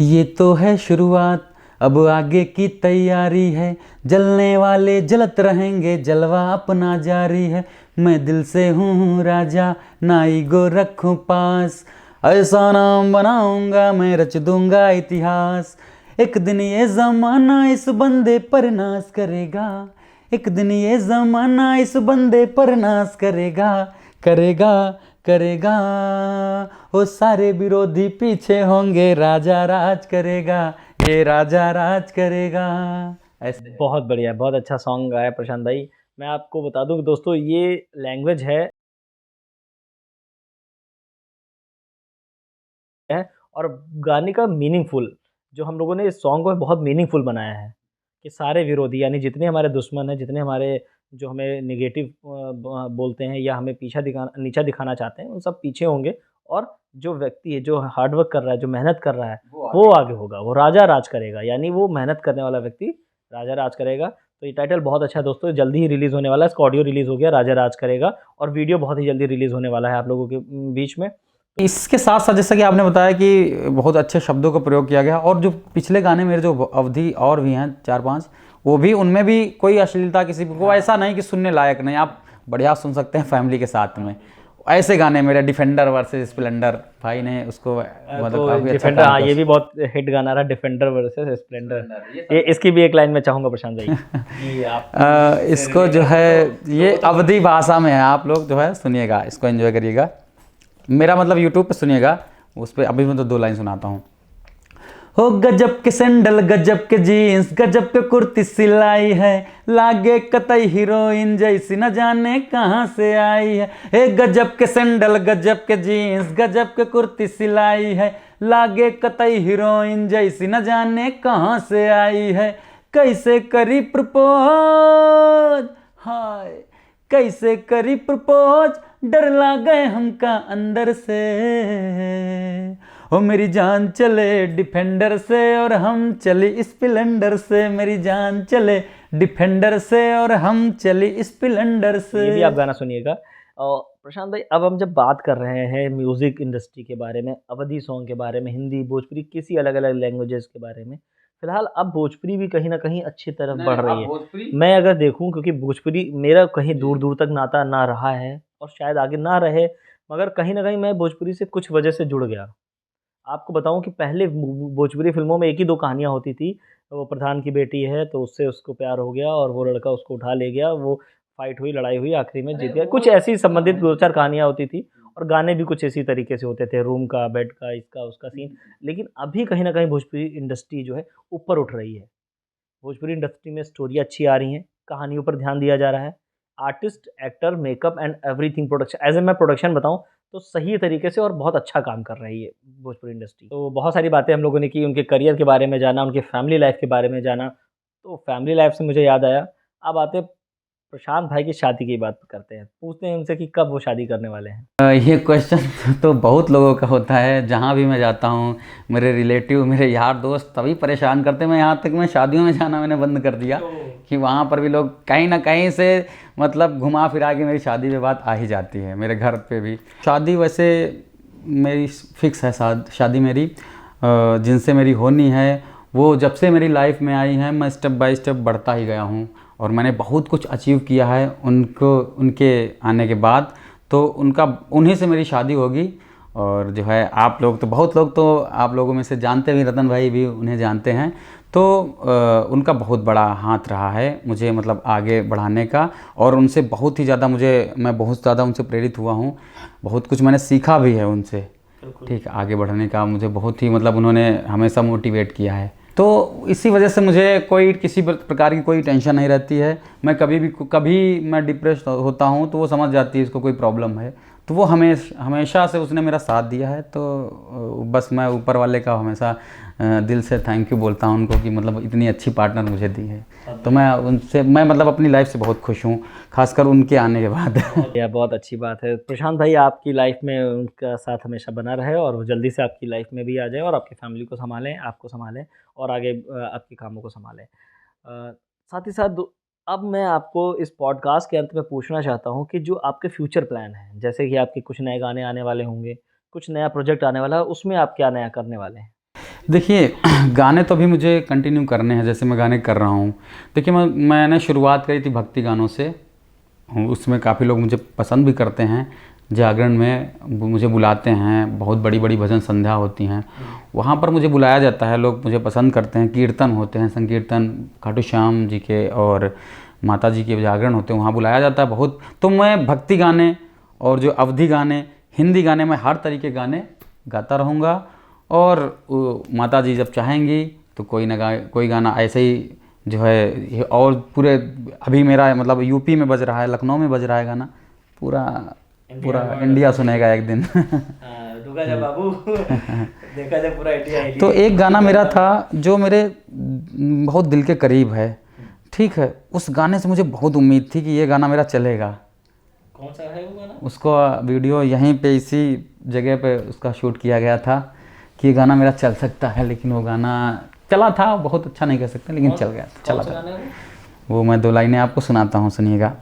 ये तो है शुरुआत, अब आगे की तैयारी है, जलने वाले जलत रहेंगे, जलवा अपना जारी है। मैं दिल से हूँ राजा, ना ईगो रखूँ पास, ऐसा नाम बनाऊंगा मैं, रच दूंगा इतिहास। एक दिन ये जमाना इस बंदे पर नाश करेगा, एक दिन ये ज़माना इस बंदे पर नाश करेगा, करेगा करेगा। वो सारे विरोधी पीछे होंगे, राजा राज करेगा, ये राजा राज करेगा। ऐसे बहुत बढ़िया, बहुत अच्छा सॉन्ग गाया प्रशांत भाई। मैं आपको बता दूं कि दोस्तों ये लैंग्वेज है और गाने का मीनिंगफुल, जो हम लोगों ने इस सॉन्ग को बहुत मीनिंगफुल बनाया है कि सारे विरोधी यानी जितने हमारे दुश्मन हैं, जितने हमारे जो हमें नेगेटिव बोलते हैं या हमें नीचा दिखाना चाहते हैं, उन सब पीछे होंगे। और जो व्यक्ति है, जो हार्ड वर्क कर रहा है, जो मेहनत कर रहा है, वो आगे होगा, वो राजा राज करेगा। यानी वो मेहनत करने वाला व्यक्ति राजा राज करेगा। तो ये टाइटल बहुत अच्छा है दोस्तों, जल्दी ही रिलीज़ होने वाला है। इसका ऑडियो रिलीज़ हो गया, राजा राज करेगा, और वीडियो बहुत ही जल्दी रिलीज़ होने वाला है आप लोगों के बीच में। इसके साथ साथ जैसा कि आपने बताया कि बहुत अच्छे शब्दों का प्रयोग किया गया, और जो पिछले गाने मेरे जो अवधि और भी हैं 4-5, वो भी, उनमें भी कोई अश्लीलता किसी को ऐसा नहीं कि सुनने लायक नहीं, आप बढ़िया सुन सकते हैं फैमिली के साथ में। ऐसे गाने मेरे डिफेंडर वर्सेस स्प्लेंडर, भाई ने उसको मतलब काफी अच्छा डिफेंडर, हाँ ये भी बहुत हिट गाना रहा, डिफेंडर वर्सेस स्प्लेंडर। ये इसकी भी एक लाइन में चाहूँगा प्रशांत भाई। इसको जो है ये अवधी भाषा में है, आप लोग जो है सुनिएगा, इसको एंजॉय करिएगा। मेरा मतलब यूट्यूब पे सुनिएगा, उस पर अभी मैं तो 2 लाइन सुनाता हूँ। हो गजब के सैंडल, गजब के जीन्स, गजब के कुर्ती सिलाई है, लागे कतई हीरोइन जैसी, न जाने कहाँ से आई है। हे गजब के सैंडल, गजब के जीन्स, गजब के कुर्ती सिलाई है, लागे कतई हीरोइन जैसी, न जाने कहाँ से आई है। कैसे करी प्रपोज, हाय कैसे करी प्रपोज, डर लागे हमका अंदर से, ओ मेरी जान चले डिफेंडर से और हम चली स्प्लेंडर से, मेरी जान चले डिफेंडर से और हम चली स्प्लेंडर से। ये भी आप गाना सुनिएगा। और प्रशांत भाई, अब हम जब बात कर रहे हैं म्यूज़िक इंडस्ट्री के बारे में, अवधी सॉन्ग के बारे में, हिंदी, भोजपुरी, किसी अलग-अलग लैंग्वेजेज़ के बारे में, फ़िलहाल अब भोजपुरी भी कहीं न कहीं अच्छी तरफ बढ़ रही है। मैं अगर देखूँ, क्योंकि भोजपुरी मेरा कहीं दूर-दूर तक नाता ना रहा है और शायद आगे ना रहे, मगर कहीं न कहीं मैं भोजपुरी से कुछ वजह से जुड़ गया। आपको बताऊँ कि पहले भोजपुरी फ़िल्मों में 1 ही 2 कहानियाँ होती थी। वो प्रधान की बेटी है तो उससे उसको प्यार हो गया और वो लड़का उसको उठा ले गया। वो फ़ाइट हुई, लड़ाई हुई, आखिरी में जीत गया। कुछ ऐसी संबंधित 2-4 कहानियाँ होती थी और गाने भी कुछ इसी तरीके से होते थे, रूम का, बेड का, इसका, उसका सीन। लेकिन अभी कहीं न कहीं भोजपुरी इंडस्ट्री जो है ऊपर उठ रही है। भोजपुरी इंडस्ट्री में स्टोरी अच्छी आ रही हैं, कहानियों पर ध्यान दिया जा रहा है। Artist, actor, makeup and everything production, as a मैं प्रोडक्शन बताऊँ तो सही तरीके से और बहुत अच्छा काम कर रही है भोजपुरी इंडस्ट्री। तो बहुत सारी बातें हम लोगों ने की, उनके करियर के बारे में जाना, उनकी फैमिली लाइफ़ के बारे में जाना। तो फैमिली लाइफ़ से मुझे याद आया, अब आते हैं प्रशांत भाई की शादी की बात करते हैं। पूछते हैं उनसे कि कब वो शादी करने वाले हैं? ये क्वेश्चन तो बहुत लोगों का होता है, जहाँ भी मैं जाता हूँ मेरे रिलेटिव, मेरे यार दोस्त तभी परेशान करते हैं। मैं यहाँ तक मैं शादियों में जाना मैंने बंद कर दिया कि वहाँ पर भी लोग कहीं ना कहीं से मतलब घुमा फिरा के मेरी शादी पे बात आ ही जाती है। मेरे घर पे भी शादी वैसे मेरी फिक्स है, शादी मेरी जिनसे मेरी होनी है वो जब से मेरी लाइफ में आई हैं, मैं स्टेप बाय स्टेप बढ़ता ही गया हूँ और मैंने बहुत कुछ अचीव किया है उनके आने के बाद। तो उन्हीं से मेरी शादी होगी। और जो है आप लोग तो बहुत लोग तो आप लोगों में से जानते भी, रतन भाई भी उन्हें जानते हैं। तो उनका बहुत बड़ा हाथ रहा है मुझे मतलब आगे बढ़ाने का, और उनसे बहुत ही ज़्यादा मैं बहुत ज़्यादा उनसे प्रेरित हुआ हूँ। बहुत कुछ मैंने सीखा भी है उनसे, ठीक है, आगे बढ़ने का मुझे बहुत ही मतलब उन्होंने हमेशा मोटिवेट किया है। तो इसी वजह से मुझे किसी प्रकार की कोई टेंशन नहीं रहती है। मैं कभी मैं डिप्रेस होता हूँ तो वो समझ जाती है इसको कोई प्रॉब्लम है, तो वो हमेशा से उसने मेरा साथ दिया है। तो बस मैं ऊपर वाले का हमेशा दिल से थैंक यू बोलता हूँ उनको कि मतलब इतनी अच्छी पार्टनर मुझे दी है। तो मैं मतलब अपनी लाइफ से बहुत खुश हूँ, खासकर उनके आने के बाद। यह बहुत अच्छी बात है। प्रशांत भाई, आपकी लाइफ में उनका साथ हमेशा बना रहे और वो जल्दी से आपकी लाइफ में भी आ जाए और आपकी फैमिली को सँभालें, आपको सँभालें और आगे आपके कामों को सँभालें। साथ ही साथ अब मैं आपको इस पॉडकास्ट के अंत में पूछना चाहता हूँ कि जो आपके फ्यूचर प्लान हैं, जैसे कि आपके कुछ नए गाने आने वाले होंगे, कुछ नया प्रोजेक्ट आने वाला है, उसमें आप क्या नया करने वाले हैं? देखिए गाने तो अभी मुझे कंटिन्यू करने हैं, जैसे मैं गाने कर रहा हूँ। देखिए मैंने शुरुआत करी थी भक्ति गानों से, उसमें काफ़ी लोग मुझे पसंद भी करते हैं। जागरण में मुझे बुलाते हैं, बहुत बड़ी बड़ी भजन संध्या होती हैं, वहाँ पर मुझे बुलाया जाता है, लोग मुझे पसंद करते हैं। कीर्तन होते हैं, संकीर्तन खाटू श्याम जी के और माता जी के जागरण होते हैं, वहाँ बुलाया जाता है बहुत। तो मैं भक्ति गाने और जो अवधी गाने, हिंदी गाने, मैं हर तरीके गाने गाता रहूँगा। और माता जी जब चाहेंगी तो कोई गाना ऐसे ही जो है, और पूरे अभी मेरा मतलब यूपी में बज रहा है, लखनऊ में बज रहा है गाना, पूरा इंडिया सुनेगा एक दिन। रुका जा बाबू, देखा जाए पूरा इंडिया। तो एक गाना मेरा था जो मेरे बहुत दिल के करीब है, ठीक है, उस गाने से मुझे बहुत उम्मीद थी कि ये गाना मेरा चलेगा। कौन सा है वो गाना? उसको वीडियो यहीं पे इसी जगह पे उसका शूट किया गया था कि ये गाना मेरा चल सकता है, लेकिन वो गाना चला था, बहुत अच्छा नहीं कह सकते, लेकिन चल गया, चला था। वो मैं 2 लाइनें आपको सुनाता हूँ, सुनिएगा।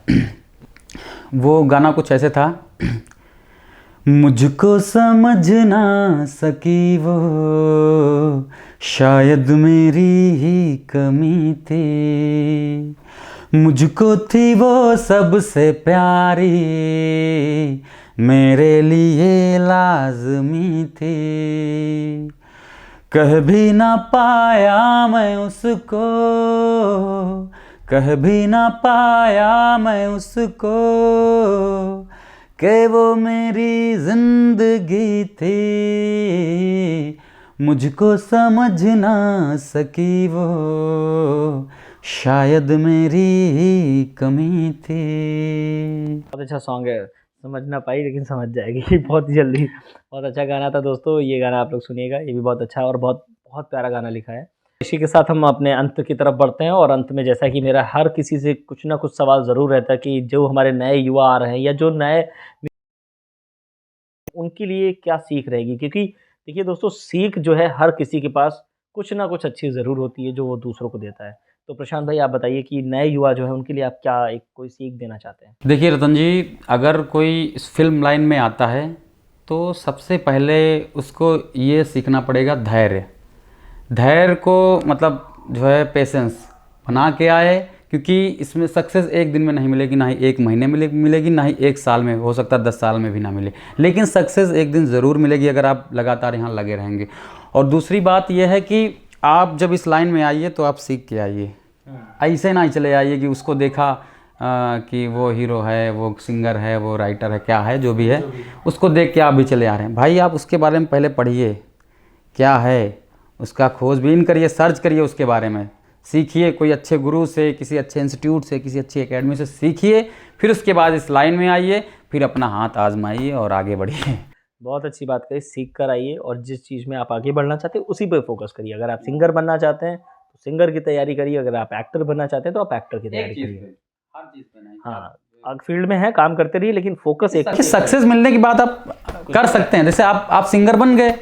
वो गाना कुछ ऐसे था, मुझको समझ ना सकी वो शायद मेरी ही कमी थी, मुझको थी वो सबसे प्यारी, मेरे लिए लाज़मी थी, कह भी ना पाया मैं उसको, कह भी ना पाया मैं उसको, कि वो मेरी जिंदगी थी, मुझको समझ ना सकी वो शायद मेरी ही कमी थी। बहुत अच्छा सॉन्ग है, समझ ना पाई लेकिन समझ जाएगी बहुत जल्दी। बहुत अच्छा गाना था दोस्तों, ये गाना आप लोग सुनिएगा, ये भी बहुत अच्छा और बहुत बहुत प्यारा गाना लिखा है। इसी के साथ हम अपने अंत की तरफ बढ़ते हैं और अंत में जैसा कि मेरा हर किसी से कुछ ना कुछ सवाल ज़रूर रहता है कि जो हमारे नए युवा आ रहे हैं या जो नए, उनके लिए क्या सीख रहेगी? क्योंकि देखिए दोस्तों, सीख जो है हर किसी के पास कुछ ना कुछ अच्छी ज़रूर होती है जो वो दूसरों को देता है। तो प्रशांत भाई, आप बताइए कि नए युवा जो है उनके लिए आप क्या एक कोई सीख देना चाहते हैं? देखिए रतन जी, अगर कोई इस फिल्म लाइन में आता है तो सबसे पहले उसको ये सीखना पड़ेगा धैर्य। धैर्य को मतलब जो है पेशेंस बना के आए, क्योंकि इसमें सक्सेस एक दिन में नहीं मिलेगी, ना ही एक महीने में मिलेगी, ना ही एक साल में, हो सकता है 10 साल में भी ना मिले, लेकिन सक्सेस एक दिन ज़रूर मिलेगी अगर आप लगातार यहाँ लगे रहेंगे। और दूसरी बात यह है कि आप जब इस लाइन में आइए तो आप सीख के आइए, ऐसे ना ही चले आइए कि उसको देखा कि वो हीरो है, वो सिंगर है, वो राइटर है, क्या है जो भी है, उसको देख के आप भी चले आ रहे हैं। भाई आप उसके बारे में पहले पढ़िए, क्या है उसका खोजबीन करिए, सर्च करिए, उसके बारे में सीखिए, कोई अच्छे गुरु से, किसी अच्छे इंस्टीट्यूट से, किसी अच्छी एकेडमी से सीखिए, फिर उसके बाद इस लाइन में आइए, फिर अपना हाथ आजमाइए और आगे बढ़िए। बहुत अच्छी बात कही, सीख कर आइए और जिस चीज़ में आप आगे बढ़ना चाहते हैं उसी पे फोकस करिए। अगर आप सिंगर बनना चाहते हैं तो सिंगर की तैयारी करिए, अगर आप एक्टर बनना चाहते हैं तो आप एक्टर की तैयारी करिए। हर चीज़ पे नहीं। हाँ, आप फील्ड में हैं, काम करते रहिए, लेकिन फोकस एक सक्सेस मिलने के बाद आप कर सकते हैं। जैसे आप सिंगर बन गए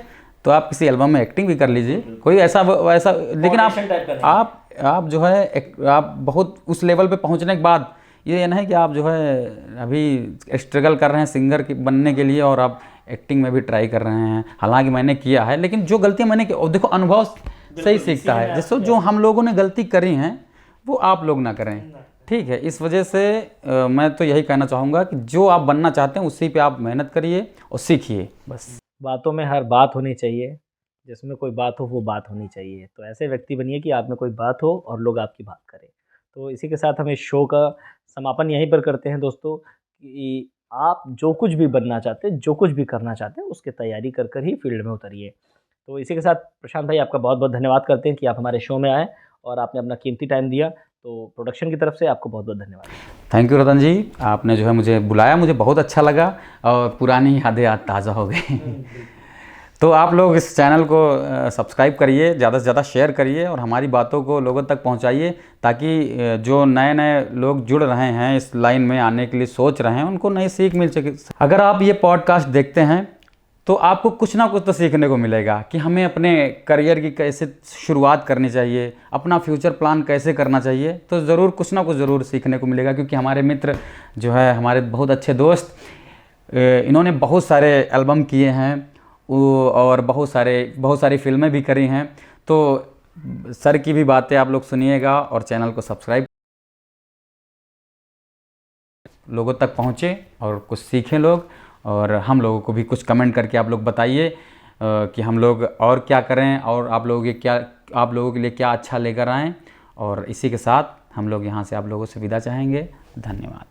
तो आप किसी एल्बम में एक्टिंग भी कर लीजिए, कोई ऐसा वैसा, लेकिन आप जो है आप बहुत उस लेवल पे पहुंचने के बाद ये ना है कि आप जो है अभी स्ट्रगल कर रहे हैं सिंगर बनने के लिए और आप एक्टिंग में भी ट्राई कर रहे हैं। हालांकि मैंने किया है, लेकिन जो गलतियां मैंने की, और देखो अनुभव से ही सीखता है। जैसे जो हम लोगों ने गलती करी हैं वो आप लोग ना करें, ठीक है। इस वजह से मैं तो यही कहना चाहूँगा कि जो आप बनना चाहते हैं उसी पे आप मेहनत करिए और सीखिए बस। बातों में हर बात होनी चाहिए, जिसमें कोई बात हो वो बात होनी चाहिए। तो ऐसे व्यक्ति बनिए कि आप में कोई बात हो और लोग आपकी बात करें। तो इसी के साथ हम इस शो का समापन यहीं पर करते हैं दोस्तों, कि आप जो कुछ भी बनना चाहते हैं, जो कुछ भी करना चाहते हैं, उसकी तैयारी कर कर ही फील्ड में उतरिए। तो इसी के साथ प्रशांत भाई, आपका बहुत बहुत धन्यवाद करते हैं कि आप हमारे शो में आए और आपने अपना कीमती टाइम दिया। तो प्रोडक्शन की तरफ से आपको बहुत बहुत धन्यवाद। थैंक यू रतन जी, आपने जो है मुझे बुलाया, मुझे बहुत अच्छा लगा और पुरानी यादें आज ताज़ा हो गई। तो आप लोग इस चैनल को सब्सक्राइब करिए, ज़्यादा से ज़्यादा शेयर करिए और हमारी बातों को लोगों तक पहुंचाइए, ताकि जो नए नए लोग जुड़ रहे हैं, इस लाइन में आने के लिए सोच रहे हैं, उनको नई सीख मिल सके। अगर आप ये पॉडकास्ट देखते हैं तो आपको कुछ ना कुछ तो सीखने को मिलेगा कि हमें अपने करियर की कैसे शुरुआत करनी चाहिए, अपना फ्यूचर प्लान कैसे करना चाहिए। तो ज़रूर कुछ ना कुछ ज़रूर सीखने को मिलेगा, क्योंकि हमारे मित्र जो है, हमारे बहुत अच्छे दोस्त, इन्होंने बहुत सारे एल्बम किए हैं और बहुत सारी फिल्में भी करी हैं। तो सर की भी बातें आप लोग सुनिएगा और चैनल को सब्सक्राइब, लोगों तक पहुँचे और कुछ सीखें लोग, और हम लोगों को भी कुछ कमेंट करके आप लोग बताइए कि हम लोग और क्या करें और आप लोगों के लिए क्या अच्छा लेकर आएँ। और इसी के साथ हम लोग यहाँ से आप लोगों से विदा चाहेंगे। धन्यवाद।